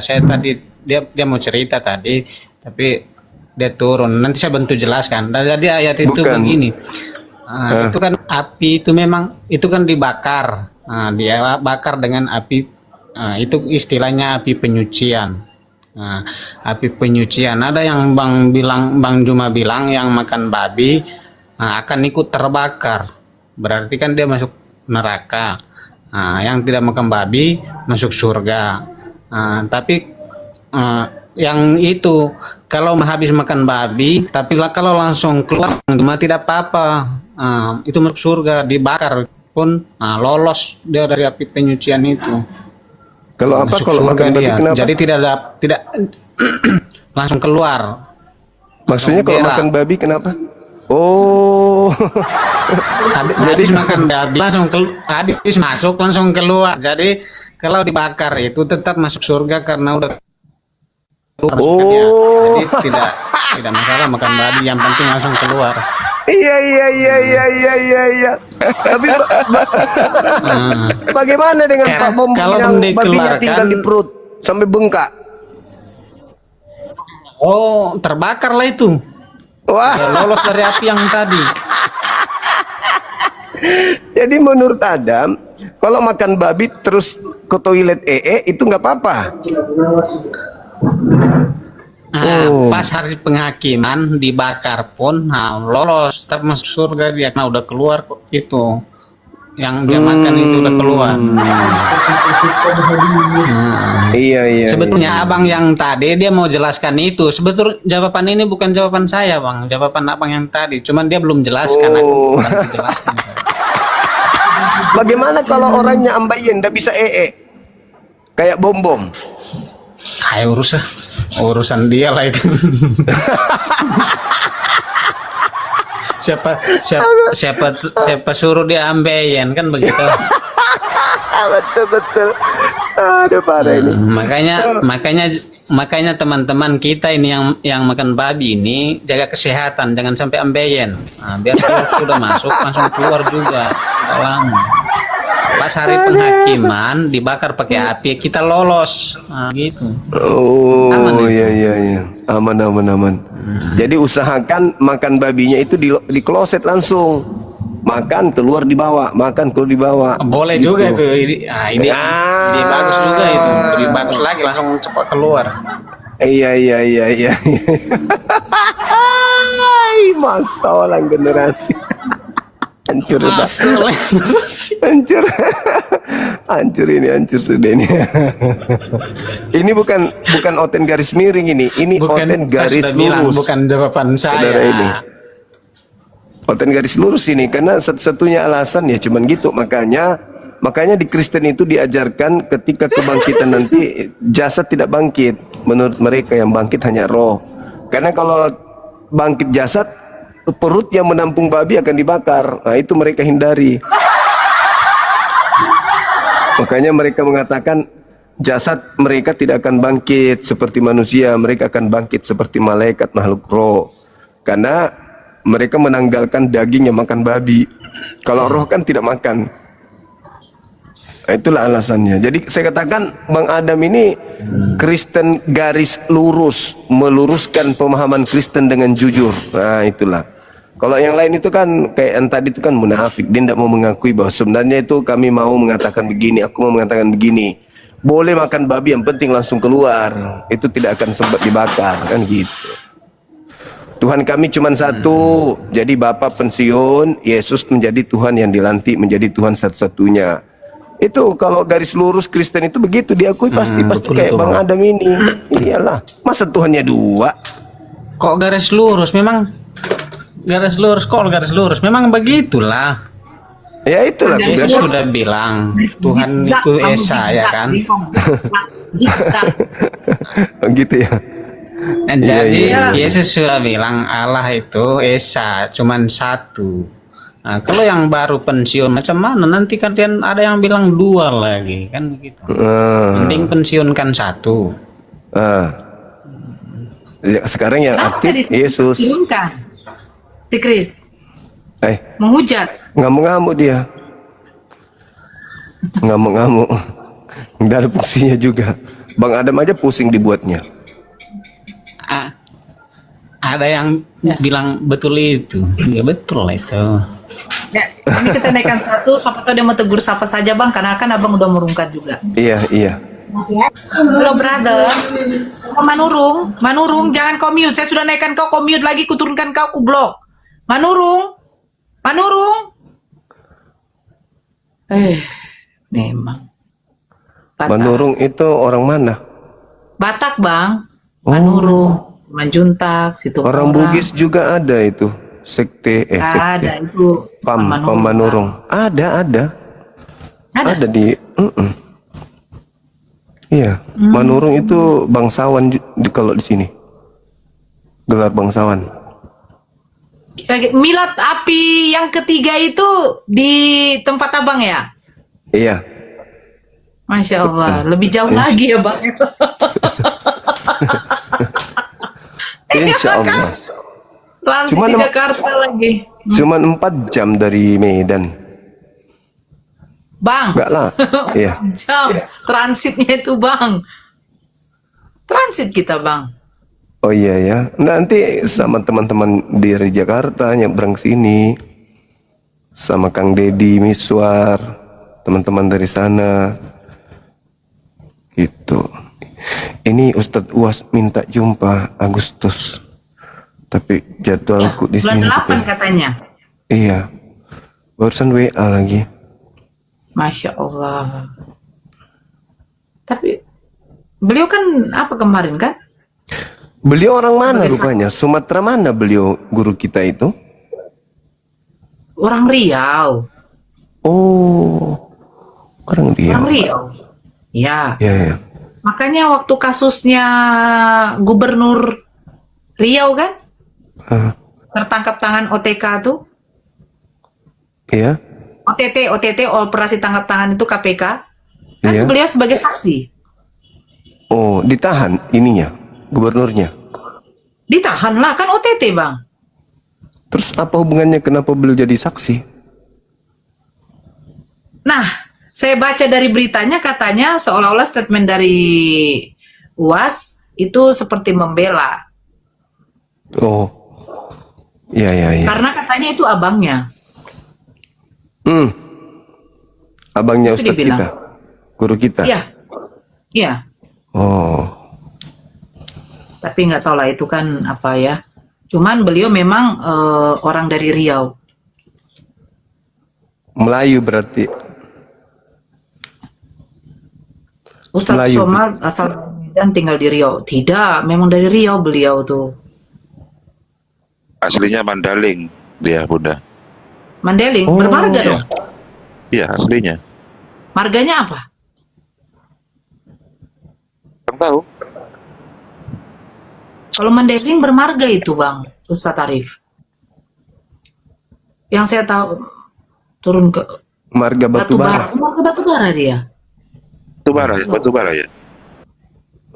Dia mau cerita tadi, tapi dia turun. Nanti saya bantu jelaskan. Jadi ayat itu begini. Itu kan api itu memang itu kan dibakar. Dia bakar dengan api. Itu istilahnya api penyucian. Api penyucian. Ada yang Bang Juma bilang yang makan babi akan ikut terbakar. Berarti kan dia masuk neraka. Yang tidak makan babi masuk surga. Tapi yang itu kalau habis makan babi, tapi kalau langsung keluar cuma tidak apa-apa. Itu masuk surga, dibakar pun lolos dia dari api penyucian itu. Kalau apa? Masuk Kalau surga makan babi dia. kenapa? Jadi tidak langsung keluar. Maksudnya kalau berak. makan babi kenapa? Oh. Habis makan babi langsung habis masuk langsung keluar. Jadi kalau dibakar itu tetap masuk surga karena udah Oh. Jadi tidak masalah makan babi, yang penting langsung keluar. Iya. Tapi bagaimana dengan Pak Bom kalau yang dikeluarkan- babinya tinggal di perut sampai bengkak? Oh, terbakar lah itu. Wah. Lolos dari api yang tadi. Jadi menurut Adam, kalau makan babi terus ke toilet itu nggak apa-apa. Pas hari penghakiman dibakar pun lolos, tapi masuk surga dia karena udah keluar kok itu. Yang dia makan itu udah keluar. Iya. Sebetulnya abang yang tadi dia mau jelaskan itu. Sebetulnya jawaban ini bukan jawaban saya, bang. Jawaban abang yang tadi. Cuman dia belum jelaskan. Aku nanti jelaskan. Bagaimana kalau orangnya ambaien nggak bisa kayak bom? Kayak urusan dia lah itu. siapa suruh dia ambeien kan begitu. Betul. Aduh parah ini. Makanya teman-teman kita ini yang makan babi ini jaga kesehatan, jangan sampai ambeien. Biar sudah masuk langsung keluar juga dalam. Pas hari penghakiman dibakar pakai api kita lolos, gitu. Oh iya. Aman. Jadi usahakan makan babinya itu di kloset langsung. Makan keluar dibawa, Boleh gitu. juga itu. Ini bagus juga itu. Lebih bagus lagi langsung cepat keluar. Iya. Masalah generasi. Hancur sudah ini. Ini bukan oten garis miring ini oten garis lurus. Bukan jawaban saya. Saudara ini. Oten garis lurus ini karena satu-satunya alasan ya cuman gitu. Makanya di Kristen itu diajarkan ketika kebangkitan nanti jasad tidak bangkit. Menurut mereka yang bangkit hanya roh. Karena kalau bangkit jasad, perut yang menampung babi akan dibakar. Nah itu mereka hindari. Makanya mereka mengatakan jasad mereka tidak akan bangkit seperti manusia. Mereka akan bangkit seperti malaikat makhluk roh. Karena mereka menanggalkan daging yang makan babi. Kalau roh kan tidak makan. Nah, itulah alasannya. Jadi saya katakan Bang Adam ini Kristen garis lurus, meluruskan pemahaman Kristen dengan jujur. Nah itulah. Kalau yang lain itu kan kayak yang tadi itu kan munafik. Dia tidak mau mengakui bahwa sebenarnya itu kami mau mengatakan begini, aku mau mengatakan begini. Boleh makan babi, yang penting langsung keluar. Itu tidak akan sempat dibakar kan gitu. Tuhan kami cuma satu. Jadi Bapa pensiun, Yesus menjadi Tuhan yang dilantik menjadi Tuhan satu-satunya. Itu kalau garis lurus Kristen itu begitu diakui pasti kayak Bang Adam ini. Iyalah, masa Tuhannya dua? Kok garis lurus? Memang garis lurus memang begitulah. Ya itulah. Dia sudah bilang Tuhan itu Esa ya kan. Gitu ya. Jadi Yesus sudah bilang Allah itu Esa, cuman satu. Nah, kalau yang baru pensiun macam mana? Nanti kan ada yang bilang dua lagi kan begitu. Mending pensiunkan satu. Sekarang yang aktif Yesus. Si Chris menghujat. Ngamuk-ngamuk dia. Ngamuk-ngamuk. Nggak ada fungsinya juga. Bang Adam aja pusing dibuatnya. Ada yang bilang betul itu. Ya betul lah itu. Ya, ini kita naikkan satu, siapa tahu dia mau tegur siapa saja bang, karena kan abang udah merungkat juga. Iya. Halo brother, Manurung, jangan kau mute. Saya sudah naikkan kau mute lagi, kuturunkan kau, ku blok. Manurung. Memang. Batak. Manurung itu orang mana? Batak bang. Manurung, Manjuntak, situ. Orang Bugis juga ada itu. Sekte, sekte. Ada itu. Pam Manurung. Ada. Ada di. Iya, Manurung itu bangsawan kalau di sini. Gelar bangsawan. Milad api yang ketiga itu di tempat abang ya? Iya. Masya Allah, lebih jauh lagi ya bang. Insya Allah. Transit Cuman di Jakarta lagi. Cuman 4 jam dari Medan. Bang. Enggak lah. Iya. Jam transitnya itu bang. Transit kita bang. Oh iya ya. Nanti sama teman-teman dari Jakarta nyebrang sini. Sama Kang Deddy Miswar, teman-teman dari sana. Gitu. Ini Ustadz Uwas minta jumpa Agustus. Tapi jadwalku di sini. Bulan 8 katanya. Iya. Barusan WA lagi. Masya Allah. Tapi beliau kan apa kemarin kan? Beliau orang mana rupanya? Sumatera mana beliau guru kita itu? Orang Riau. Oh, orang Riau. Orang Riau. Ya. Ya. Makanya waktu kasusnya Gubernur Riau kan? Tertangkap tangan OTK tuh. Iya. OTT operasi tangkap tangan itu KPK. Kan Iya. beliau sebagai saksi. Oh, ditahan ininya, gubernurnya. Ditahan lah, kan OTT bang. Terus apa hubungannya kenapa beliau jadi saksi? Nah, saya baca dari beritanya katanya seolah-olah statement dari UAS itu seperti membela. Oh, iya. Karena katanya itu abangnya. Abangnya Itu Ustadz dibilang. kita, guru kita. Iya. Oh, Tapi nggak tahu lah itu kan apa ya. Cuman beliau memang orang dari Riau. Melayu berarti. Ustadz Melayu. Somad asal Medan tinggal di Riau. Tidak, memang dari Riau beliau tuh. Aslinya Mandaling dia, Bunda. Mandeling, Oh, bermarga dong. Iya, aslinya. Marganya apa? Kan tahu? Kalau Mandeling bermarga itu bang, Ustadz Arif. Yang saya tahu turun ke Marga Batubara. Marga Batubara dia. Batubara ya.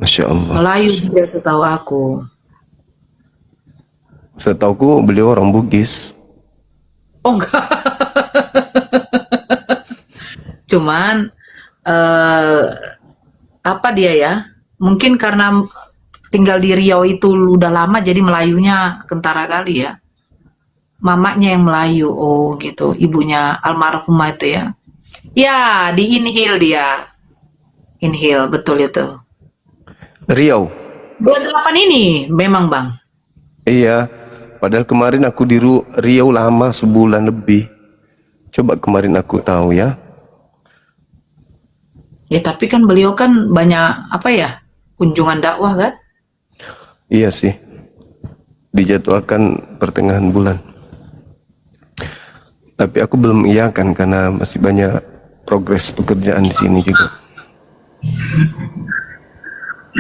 Masya Allah. Melayu dia setahu aku. Setauku beliau orang Bugis. Oh enggak. Cuman apa dia ya? Mungkin karena tinggal di Riau itu udah lama jadi Melayunya kentara kali ya. Mamanya yang Melayu. Oh gitu. Ibunya almarhumah itu ya. Ya, di Inhil dia. Inhil, betul itu. Riau. Bulan 8 ini memang bang. Iya. Padahal kemarin aku di Riau lama sebulan lebih. Coba kemarin aku tahu ya. Ya tapi kan beliau kan banyak apa ya kunjungan dakwah kan? Iya sih. Dijadwalkan pertengahan bulan. Tapi aku belum iyakan karena masih banyak progres pekerjaan di sini juga.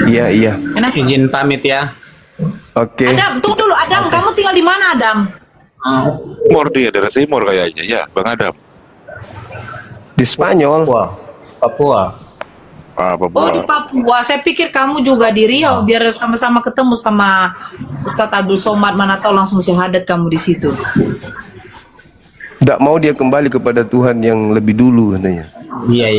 Iya. Izin pamit ya. Oke. Adam, tunggu dulu Adam, kamu tinggal di mana Adam? Timur dia, daerah timur kayaknya. Ya, Bang Adam. Di Spanyol. Papua. Papua. Oh di Papua, saya pikir kamu juga di Riau biar sama-sama ketemu sama Ustadz Abdul Somad, mana tahu langsung syahadat kamu di situ. Tidak mau dia kembali kepada Tuhan yang lebih dulu katanya. Iya.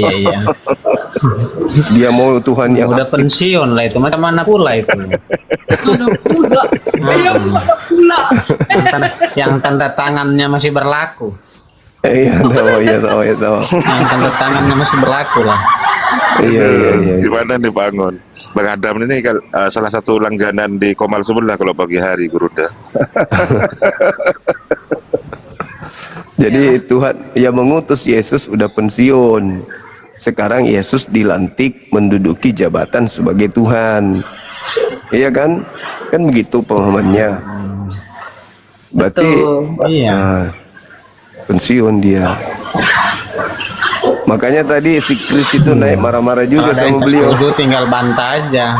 Dia mau Tuhan yang Udah pensiun lah itu. Macam mana pula itu? Yang tanda tangannya masih berlaku. Iya, tahu. Yang tanda tangannya masih berlaku lah. Iya. Gimana nih Bangun? Bang Adam ini salah satu langganan di Komal sebelah kalau pagi hari, Guruda. Jadi Tuhan yang mengutus Yesus udah pensiun. sekarang Yesus dilantik menduduki jabatan sebagai Tuhan. Iya kan? Kan begitu pemahamannya. Berarti pensiun dia. Makanya tadi si Chris itu naik marah-marah juga sama beliau. Tinggal bantah aja.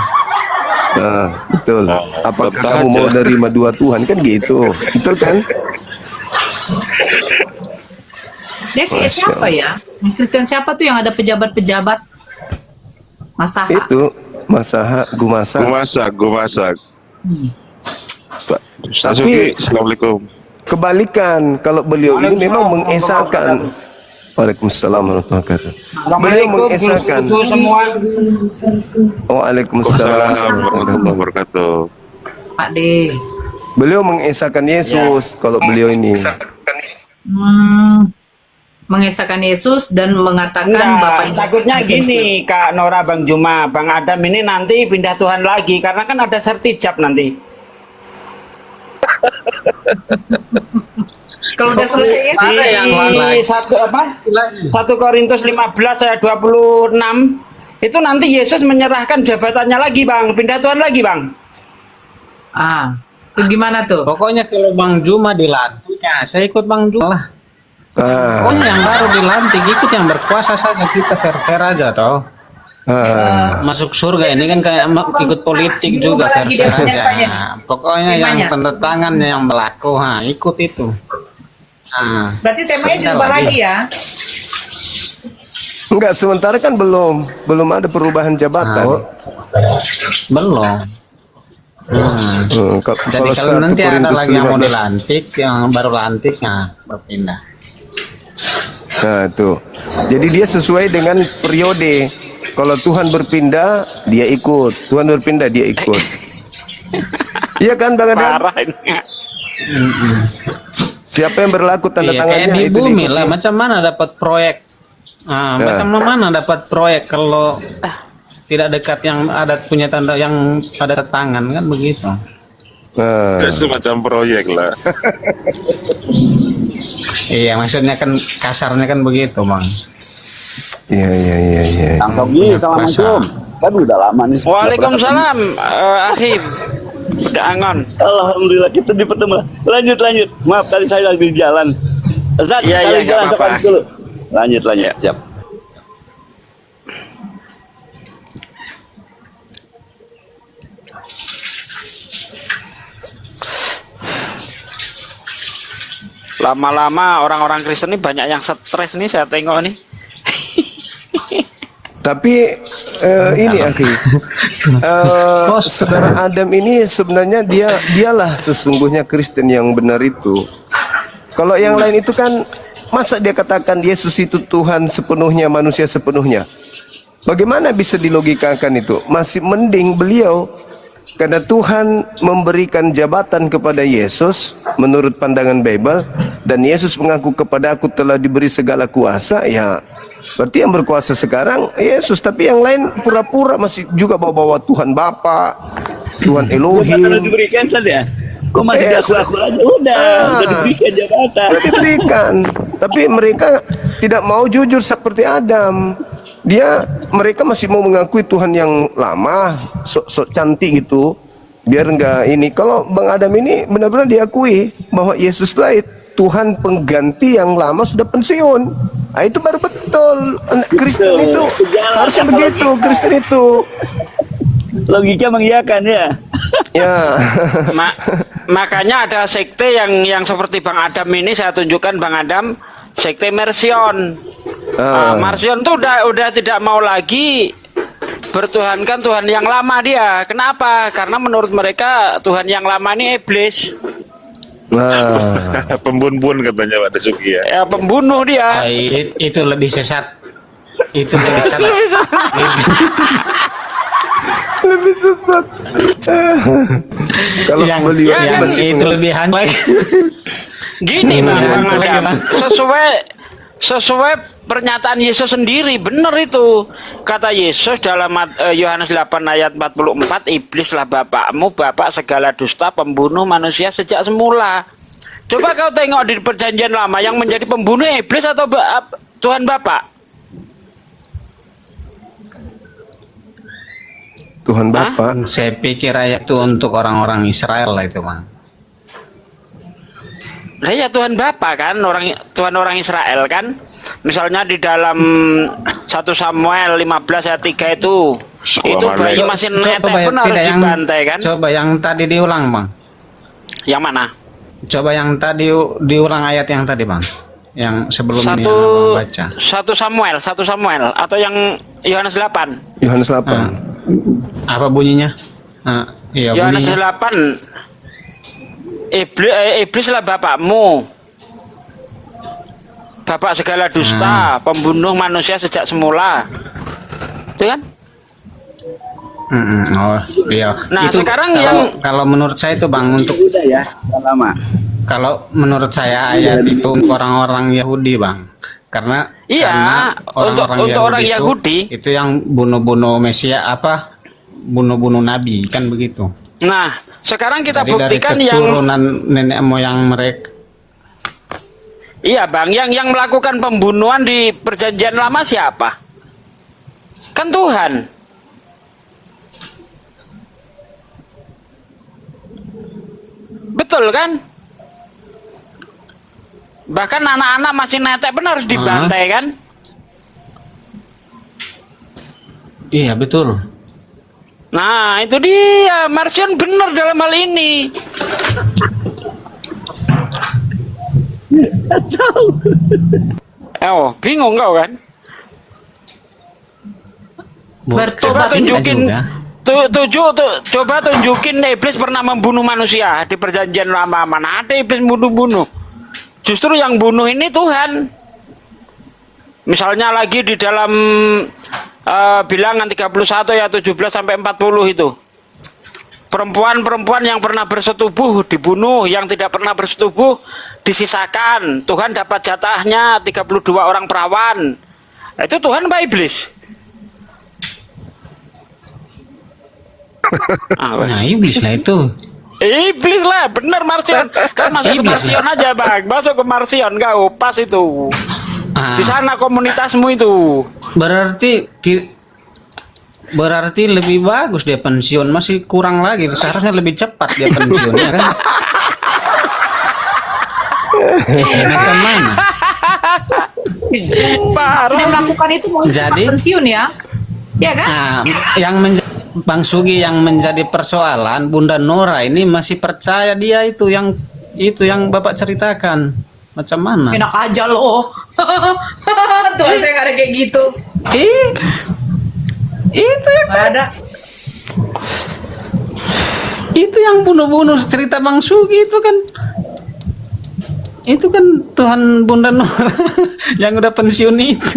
Nah, betul. Apakah kamu mau nerima dua Tuhan? Kan gitu. Betul kan? Dia kayak siapa ya? Kristen siapa tuh yang ada pejabat-pejabat? Masaha. Itu Masaha, Gumasak. Pak Tapi Suki, Assalamualaikum. kebalikan, kalau beliau ini memang mengesahkan. Waalaikumsalam warahmatullahi wabarakatuh. Beliau mengesahkan. Waalaikumsalam warahmatullahi wabarakatuh. Pak D. Beliau mengesahkan Yesus kalau beliau ini. Mengesahkan Yesus dan mengatakan Bapaknya. Takutnya gini Kak Nora, Bang Juma, Bang Adam ini nanti pindah Tuhan lagi karena kan ada sertijab nanti. Kalau udah selesai Di 1 Korintus 15 ayat 26 itu nanti Yesus menyerahkan jabatannya lagi, Bang, pindah Tuhan lagi, Bang. Itu gimana tuh? Pokoknya kalau Bang Juma dilantik, ya saya ikut Bang Juma lah. Pokoknya yang baru dilantik ikut yang berkuasa saja, kita fair aja toh. Masuk surga ini kan kayak ikut politik juga fair aja. Pokoknya yang tanda tangan yang berlaku, ikut itu. Berarti temanya dirubah lagi ya? Enggak, sementara kan belum ada perubahan jabatan. Belum. Jadi kalau nanti ada lagi yang mau dilantik, yang baru lantik, berpindah. Nah tuh, jadi dia sesuai dengan periode. Kalau Tuhan berpindah, dia ikut. Tuhan berpindah, dia ikut. Iya kan, Bang Adam? Siapa yang berlaku tanda tangannya kayak di itu bumi lah. Macam mana dapat proyek? Macam mana dapat proyek kalau tidak dekat yang ada punya tanda yang ada tangan, kan begitu? Semacam proyek lah. Iya, maksudnya kan kasarnya kan begitu, Bang. Iya. Kang Sogi, assalamualaikum. Kan udah lama nih. Waalaikumsalam, Akhir. Udah angon. Alhamdulillah kita dipertemukan. Lanjut. Maaf tadi saya lagi di jalan. Zat, Iya, jalan dulu. Lanjut. Siap. Lama-lama orang-orang Kristen ini banyak yang stres nih, saya tengok nih. Tapi ini saudara Adam ini sebenarnya dialah sesungguhnya Kristen yang benar itu. Kalau yang lain itu kan, masa dia katakan Yesus itu Tuhan sepenuhnya, manusia sepenuhnya? Bagaimana bisa dilogikakan itu? Masih mending beliau, karena Tuhan memberikan jabatan kepada Yesus menurut pandangan Bible, dan Yesus mengaku kepada aku telah diberi segala kuasa, ya berarti yang berkuasa sekarang Yesus, tapi yang lain pura-pura masih juga bawa-bawa Tuhan Bapa, Tuhan Elohim. Udah diberikan saja. Kok masih aku aja? Udah diberikan jabatan. Udah diberikan. Tapi mereka tidak mau jujur seperti Adam. Mereka masih mau mengakui Tuhan yang lama, sok cantik gitu, biar enggak ini. Kalau Bang Adam ini benar-benar diakui bahwa Yesus lah Tuhan pengganti yang lama sudah pensiun. Nah, itu baru betul. Kristen itu harusnya begitu. Kristen itu logika mengiyakan ya. Ya. Makanya ada sekte yang seperti Bang Adam ini, saya tunjukkan Bang Adam, sekte Mersion. Mersion tuh udah tidak mau lagi bertuhankan Tuhan yang lama dia. Kenapa? Karena menurut mereka Tuhan yang lama ini iblis. Pembun-bun katanya Pak Dasuki ya. Ya pembunuh dia. Itu lebih sesat. Itu lebih sesat. Lebih sesat. Kalau yang masih itu lebih lagi. Gini Bang Adam, sesuai pernyataan Yesus sendiri, benar itu. Kata Yesus dalam Yohanes 8 ayat 44, iblislah bapakmu, bapak segala dusta, pembunuh manusia sejak semula. Coba kau tengok di perjanjian lama, yang menjadi pembunuh iblis atau Tuhan Bapak? Tuhan Bapa. Saya pikir ayat itu untuk orang-orang Israel lah itu bang. Nah ya Tuhan Bapa kan, Tuhan orang Israel kan. Misalnya di dalam 1 Samuel 15 ayat 3 itu bayi masih netek pun harus dibantai kan. Coba yang tadi diulang bang. Yang mana? Coba yang tadi diulang ayat yang tadi bang. Yang sebelum ini yang abang baca. 1 Samuel atau yang Yohanes 8. Yohanes 8. Apa bunyinya? Iya Yohanes bunyinya. 8. Iblis lah bapakmu, bapak segala dusta, pembunuh manusia sejak semula, itu kan? Oh iya. Nah itu sekarang kalau menurut saya itu bang untuk lama. Kalau menurut saya ayat itu untuk orang-orang Yahudi bang, karena untuk orang Yahudi itu yang bunuh-bunuh Mesia bunuh-bunuh Nabi kan begitu. Nah sekarang kita Jadi buktikan dari yang keturunan nenek moyang mereka. Iya bang, yang melakukan pembunuhan di perjanjian lama siapa? Kan Tuhan. Betul kan? Bahkan anak-anak masih netek benar harus dibantai kan? Iya betul. Nah itu dia, Marsion benar dalam hal ini. Oh bingung kau kan? Coba tunjukin, coba tunjukin iblis pernah membunuh manusia di perjanjian lama. Mana ada iblis bunuh-bunuh? Justru yang bunuh ini Tuhan. Misalnya lagi di dalam bilangan 31 ya 17 sampai 40 itu. Perempuan-perempuan yang pernah bersetubuh dibunuh, yang tidak pernah bersetubuh disisakan. Tuhan dapat jatahnya 32 orang perawan. Itu Tuhan apa iblis? Nah iblis lah itu. Iblis lah, bener Marsion. Kan masuk ke Marsion aja bang, masuk ke Marsion kau pas itu. Di sana komunitasmu itu. Berarti lebih bagus dia pensiun, masih kurang lagi. Seharusnya lebih cepat dia pensiunnya kan. Macam mana? Tidak melakukan itu mau Jadi, pensiun ya? Ya kan? Yang Bang Sugi yang menjadi persoalan Bunda Nora ini masih percaya dia itu yang Bapak ceritakan. Macam mana? Enak aja loh. Tuhan saya gak ada kayak gitu. Itu yang ada. Itu yang bunuh-bunuh cerita Bang Sugi itu kan. Itu kan Tuhan Bunda Nora yang udah pensiun itu.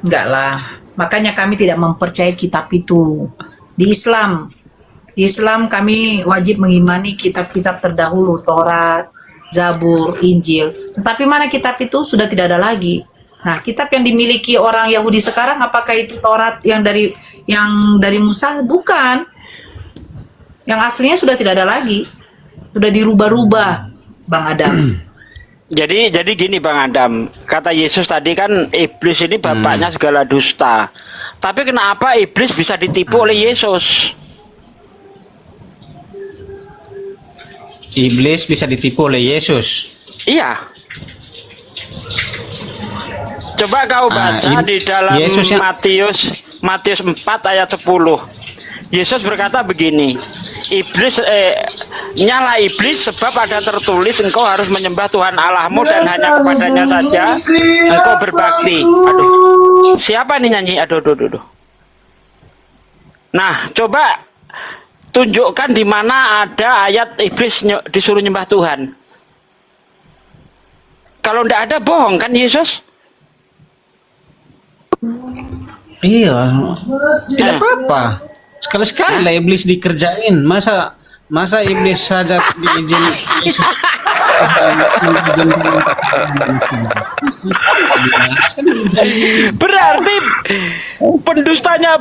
Enggak lah. Makanya kami tidak mempercayai kitab itu. Di Islam kami wajib mengimani kitab-kitab terdahulu, Taurat, Zabur, Injil. Tetapi mana kitab itu sudah tidak ada lagi. Nah, kitab yang dimiliki orang Yahudi sekarang apakah itu Taurat yang dari Musa? Bukan. Yang aslinya sudah tidak ada lagi. Sudah dirubah-rubah, Bang Adam. Jadi gini Bang Adam, kata Yesus tadi kan iblis ini bapaknya segala dusta. Tapi kenapa iblis bisa ditipu oleh Yesus? Iblis bisa ditipu oleh Yesus. Iya. Coba kau baca di dalam Matius 4 ayat 10. Yesus berkata begini, nyala iblis sebab ada tertulis engkau harus menyembah Tuhan Allahmu dan hanya kepadanya saja engkau berbakti. Aduh, siapa nih nyanyi? Aduh. Nah, coba tunjukkan di mana ada ayat iblis disuruh nyembah Tuhan. Kalau ndak ada bohong kan Yesus? Iya, tidak apa-apa. Sekali-sekali lah iblis dikerjain. Masa iblis saja diizin. Berarti pendustanya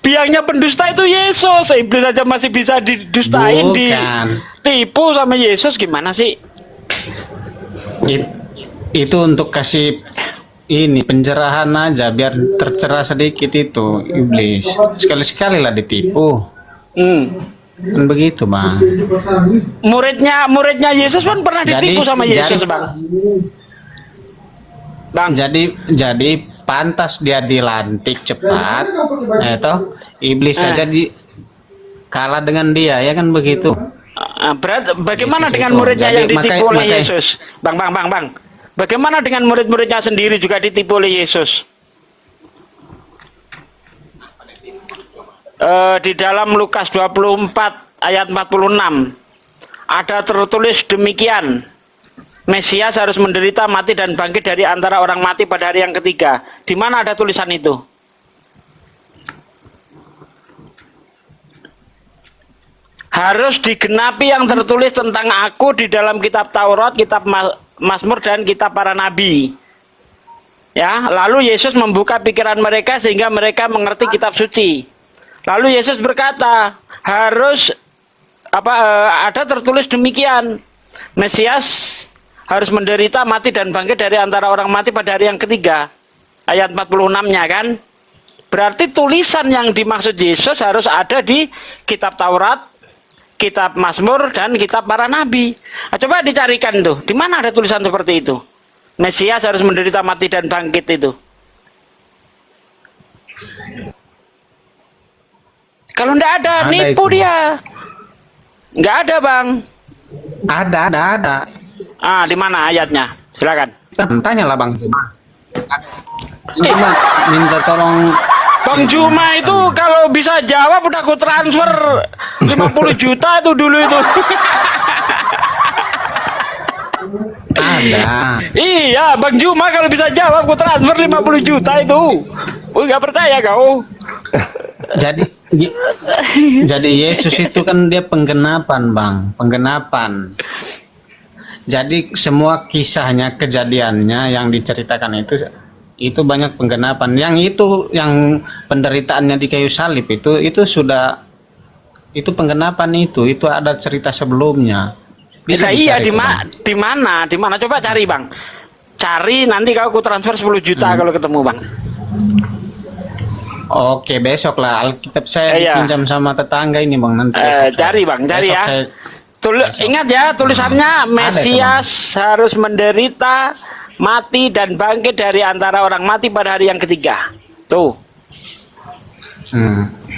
biangnya pendusta itu Yesus. Iblis saja masih bisa didustain, ditipu sama Yesus, gimana sih? Itu untuk kasih ini pencerahan aja biar tercerah sedikit itu iblis. Sekali-sekali lah ditipu. Kan begitu, Bang. Muridnya Yesus pun pernah ditipu sama Yesus, Bang. Jadi pantas dia dilantik cepat, iblis saja kalah dengan dia, ya kan begitu. Bagaimana Yesus dengan itu. muridnya Jadi, yang ditipu oleh Yesus? Bang. Bagaimana dengan murid-muridnya sendiri juga ditipu oleh Yesus? Di dalam Lukas 24 ayat 46 ada tertulis demikian. Mesias harus menderita, mati dan bangkit dari antara orang mati pada hari yang ketiga. Di mana ada tulisan itu? Harus digenapi yang tertulis tentang aku di dalam kitab Taurat, kitab Mazmur dan kitab para nabi. Ya, lalu Yesus membuka pikiran mereka sehingga mereka mengerti kitab suci. Lalu Yesus berkata, harus ada tertulis demikian. Mesias harus menderita, mati dan bangkit dari antara orang mati pada hari yang ketiga. Ayat 46-nya kan. Berarti tulisan yang dimaksud Yesus harus ada di kitab Taurat, kitab Mazmur dan kitab para nabi. Nah, coba dicarikan tuh, di mana ada tulisan seperti itu? Mesias harus menderita, mati dan bangkit itu. Kalau enggak ada nipu itu. Dia. Enggak ada, Bang. Ada. Di mana ayatnya? Silakan. Tanyalah Bang. Minta tolong Bang Juma itu kalau bisa jawab udah aku transfer 50 juta itu dulu itu. Ada. Iya, Bang Juma kalau bisa jawab aku transfer 50 juta itu. Oh, nggak percaya kau. Jadi Yesus itu kan dia penggenapan, Bang. Penggenapan. Jadi semua kisahnya, kejadiannya yang diceritakan itu banyak penggenapan. Yang yang penderitaannya di kayu salib itu sudah, itu penggenapan itu ada cerita sebelumnya. Bisa iya, di mana coba cari, Bang. Cari, nanti aku transfer 10 juta kalau ketemu, Bang. Oke, besok lah Alkitab saya dipinjam sama tetangga ini, Bang. Nanti cari, Bang, cari ya. Ingat ya tulisannya, Mesias harus menderita, mati dan bangkit dari antara orang mati pada hari yang ketiga. Tuh.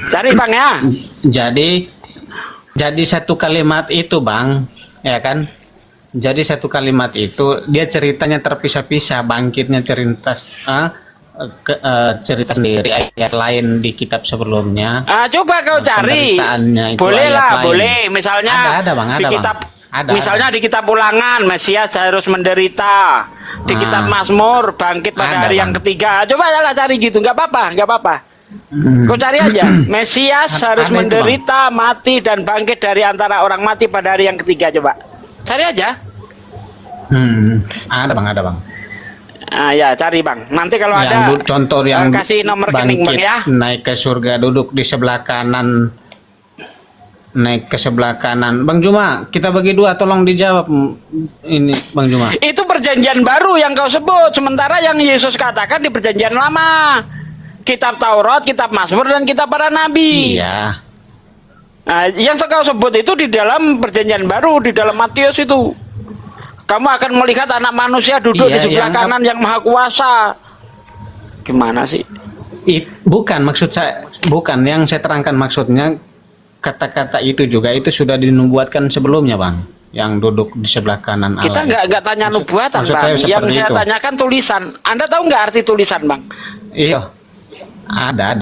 Cari, Bang, ya. Jadi satu kalimat itu, Bang, ya kan? Jadi satu kalimat itu dia ceritanya terpisah-pisah, bangkitnya cerita sendiri, ayat lain di kitab sebelumnya. Coba kau cari. Boleh lah, boleh. Misalnya ada, Bang, di kitab misalnya di kitab Ulangan, Mesias harus menderita. Di kitab Mazmur, bangkit pada hari yang ketiga. Coba lah cari gitu, nggak apa-apa. Kau cari aja. Mesias harus menderita, mati dan bangkit dari antara orang mati pada hari yang ketiga. Coba cari aja. Ada, Bang. Ya, cari, Bang. Nanti kalau yang ada contoh yang kasih nomor rekening, Bang, ya. Naik ke surga, duduk di sebelah kanan. Naik ke sebelah kanan. Bang Juma, kita bagi dua, tolong dijawab ini, Bang Juma. Itu perjanjian baru yang kau sebut, sementara yang Yesus katakan di perjanjian lama. Kitab Taurat, kitab Mazmur dan kitab para nabi. Iya. Nah, yang kau sebut itu di dalam perjanjian baru, di dalam Matius itu. Kamu akan melihat anak manusia duduk di sebelah kanan yang maha kuasa. Gimana sih? Bukan, maksud saya, bukan yang saya terangkan, maksudnya kata-kata itu juga itu sudah dinubuatkan sebelumnya, Bang. Yang duduk di sebelah kanan Allah. Kita nggak tanya nubuatan, Bang. Yang saya tanyakan tulisan. Anda tahu nggak arti tulisan, Bang? Iya. Ada.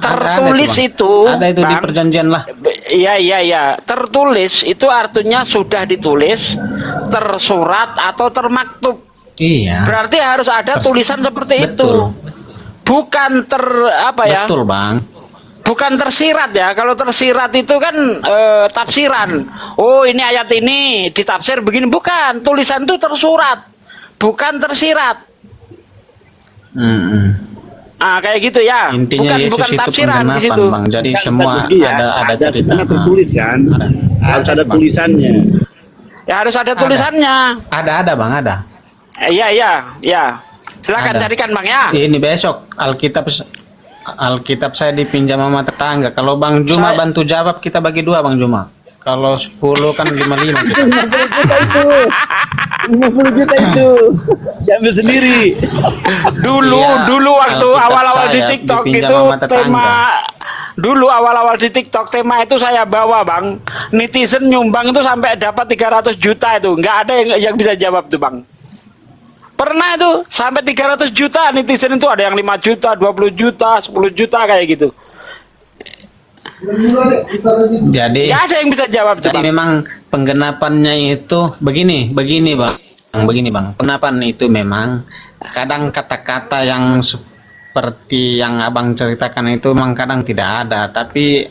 Tertulis ada itu Bang, di perjanjian lah. Iya. Tertulis itu artinya sudah ditulis, tersurat atau termaktub. Iya. Berarti harus ada tulisan seperti itu. Bukan Betul, Bang. Bukan tersirat ya. Kalau tersirat itu kan tafsiran. Oh, ini ayat ini ditafsir begini. Bukan. Tulisan itu tersurat, bukan tersirat. Kayak gitu ya. Intinya Yesus bukan itu tafsiran di situ, Bang. Jadi semua ada cerita. Tertulis kan? Harus ada tulisannya. Ya harus ada tulisannya. Ada, Bang, ada. Iya. Silakan Ada. carikan Bang ya. Ini besok Alkitab saya dipinjam sama tetangga. Kalau Bang Juma bantu jawab, kita bagi 2 Bang Juma. Kalau 10 kan 55 kita. 50 juta itu diambil sendiri. Dulu Iya, waktu Alkitab awal-awal di saya TikTok dipinjam itu sama tetangga. tema awal-awal di TikTok tema itu saya bawa Bang. Netizen nyumbang itu sampai dapat 300 juta itu. Nggak ada yang bisa jawab tuh Bang. Pernah itu sampai 300 juta netizen itu, ada yang 5 juta, 20 juta, 10 juta kayak gitu. Jadi Nggak ada yang bisa jawab tuh Jadi Bang. memang penggenapannya itu begini bang. Penggenapan itu memang kadang kata-kata yang seperti yang abang ceritakan itu memang kadang tidak ada, tapi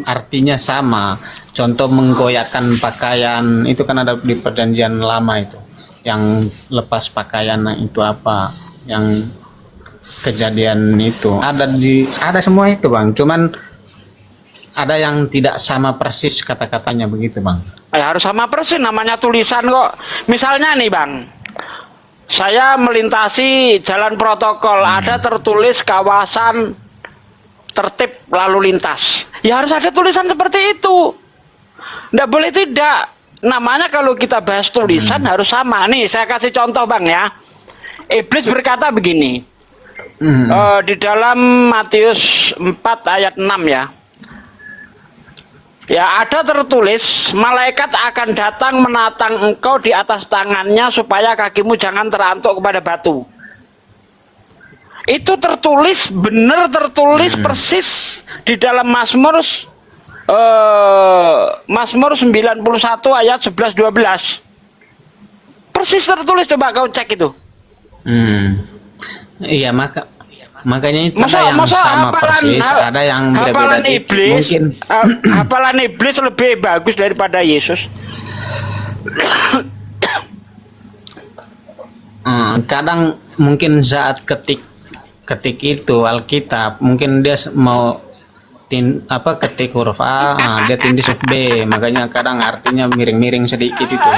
artinya sama. Contoh menggoyahkan pakaian itu kan ada di perjanjian lama itu. Yang lepas pakaian itu apa? Yang kejadian itu ada semua itu bang. Cuman ada yang tidak sama persis kata-katanya begitu bang. Harus sama persis, namanya tulisan kok. Misalnya nih Bang, saya melintasi jalan protokol, ada tertulis kawasan tertib lalu lintas. Ya harus ada tulisan seperti itu. Nggak boleh tidak. Namanya kalau kita bahas tulisan harus sama. Nih saya kasih contoh Bang ya. Iblis berkata begini. Di dalam Matius 4 ayat 6 ya. Ya ada tertulis, malaikat akan datang menatang engkau di atas tangannya supaya kakimu jangan terantuk kepada batu. Itu tertulis, benar tertulis persis di dalam Mazmur 91 ayat 11-12. Persis tertulis, coba kau cek itu. Iya makanya itu ada yang sama persis, ada yang hafalan berbeda iblis, mungkin. hafalan iblis lebih bagus daripada Yesus. Kadang mungkin saat ketik itu Alkitab, mungkin dia mau ketik huruf A, dia tindih huruf B, makanya kadang artinya miring-miring sedikit itu.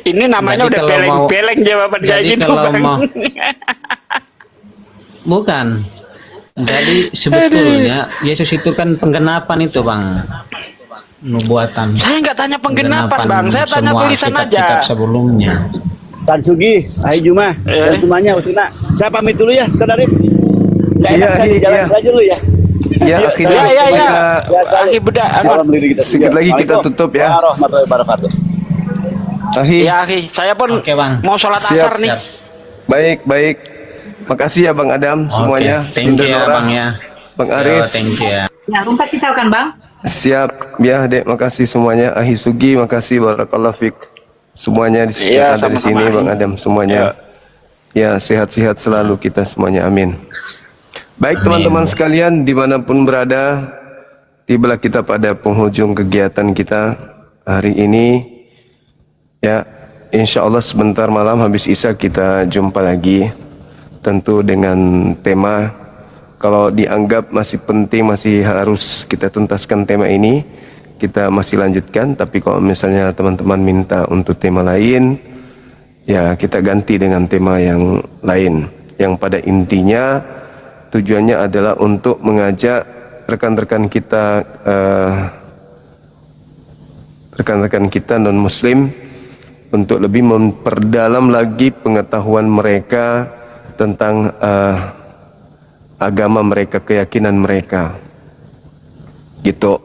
Ini namanya Jadi udah beleng-beleng jawaban kayak gitu Bang. Bukan. Jadi sebetulnya Yesus itu kan penggenapan itu bang, nubuatan. Saya nggak tanya penggenapan Bang, saya tanya semua tulisan aja. kitab sebelumnya. Tan Sugi, Hai Juma, dan semuanya Utina. Saya pamit dulu ya, Ustaz Arif. Nggak enak saya di jalan aja dulu ya. Ya, akhirnya Akhi budak. sedikit lagi kita tutup ya. Warahmatullahi wabarakatuh. Ya akhi, saya pun Bang. mau sholat asar nih. Baik. Makasih ya Bang Adam semuanya. Thank you ya Bang ya. Bang Arif. Thank you ya. Ya, rumput kita kan Bang? Siap ya Dek, makasih semuanya. Ahi Sugi, makasih barakallahu fik. Semuanya di sini ada di sini Bang Adam semuanya. Ya, sehat-sehat selalu kita semuanya. Amin. Baik teman-teman sekalian dimanapun berada, tibalah kita pada penghujung kegiatan kita hari ini. Ya, insya Allah sebentar malam habis isya kita jumpa lagi. Tentu dengan tema, kalau dianggap masih penting, masih harus kita tuntaskan tema ini, kita masih lanjutkan. Tapi kalau misalnya teman-teman minta untuk tema lain, ya kita ganti dengan tema yang lain. Yang pada intinya tujuannya adalah untuk mengajak rekan-rekan kita non-muslim untuk lebih memperdalam lagi pengetahuan mereka tentang agama mereka, keyakinan mereka, gitu.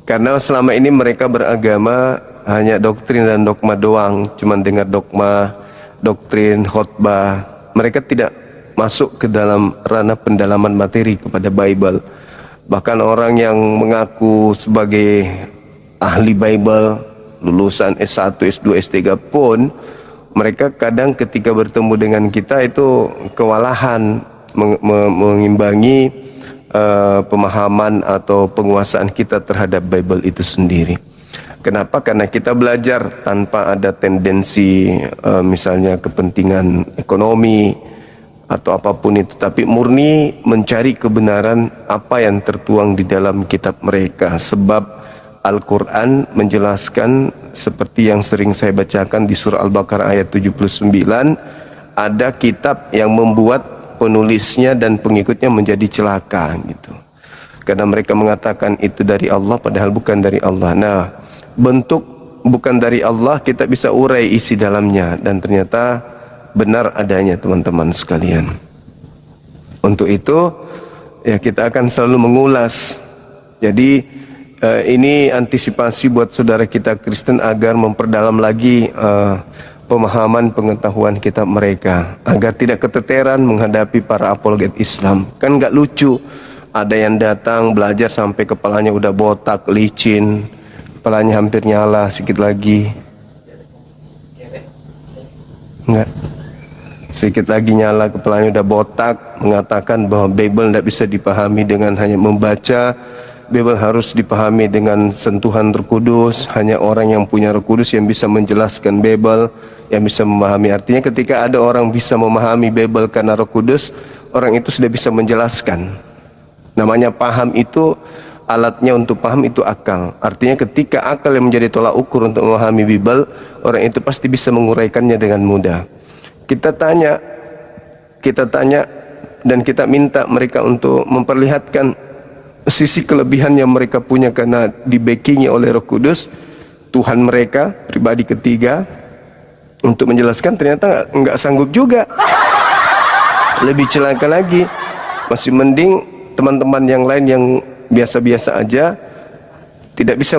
Karena selama ini mereka beragama hanya doktrin dan dogma doang, cuman dengar dogma, doktrin, khotbah. Mereka tidak masuk ke dalam ranah pendalaman materi kepada Bible. Bahkan orang yang mengaku sebagai ahli Bible, lulusan S1, S2, S3 pun, mereka kadang ketika bertemu dengan kita itu kewalahan mengimbangi pemahaman atau penguasaan kita terhadap Bible itu sendiri. Kenapa? Karena kita belajar tanpa ada tendensi misalnya kepentingan ekonomi atau apapun itu, tapi murni mencari kebenaran apa yang tertuang di dalam kitab mereka. Sebab Al-Quran menjelaskan seperti yang sering saya bacakan di surah Al-Baqarah ayat 79, ada kitab yang membuat penulisnya dan pengikutnya menjadi celaka gitu. Karena mereka mengatakan itu dari Allah padahal bukan dari Allah. Nah, bentuk bukan dari Allah kita bisa urai isi dalamnya dan ternyata benar adanya teman-teman sekalian. Untuk itu ya kita akan selalu mengulas. Jadi ini antisipasi buat saudara kita Kristen agar memperdalam lagi pemahaman pengetahuan kitab mereka agar tidak keteteran menghadapi para apologet Islam. Kan nggak lucu ada yang datang belajar sampai kepalanya udah botak, licin, kepalanya hampir nyala sedikit lagi. Enggak. Sedikit lagi nyala, kepalanya udah botak, mengatakan bahwa Bible tidak bisa dipahami dengan hanya membaca. Bible harus dipahami dengan sentuhan Roh Kudus. Hanya orang yang punya Roh Kudus yang bisa menjelaskan Bible, yang bisa memahami. Artinya ketika ada orang bisa memahami Bible karena Roh Kudus, orang itu sudah bisa menjelaskan. Namanya paham itu, alatnya untuk paham itu akal. Artinya ketika akal yang menjadi tolak ukur untuk memahami Bible, orang itu pasti bisa menguraikannya dengan mudah. Kita tanya dan kita minta mereka untuk memperlihatkan sisi kelebihan yang mereka punya karena di-backingi oleh Roh Kudus, Tuhan mereka, pribadi ketiga, untuk menjelaskan ternyata nggak sanggup juga. Lebih celaka lagi, masih mending teman-teman yang lain yang biasa-biasa aja tidak bisa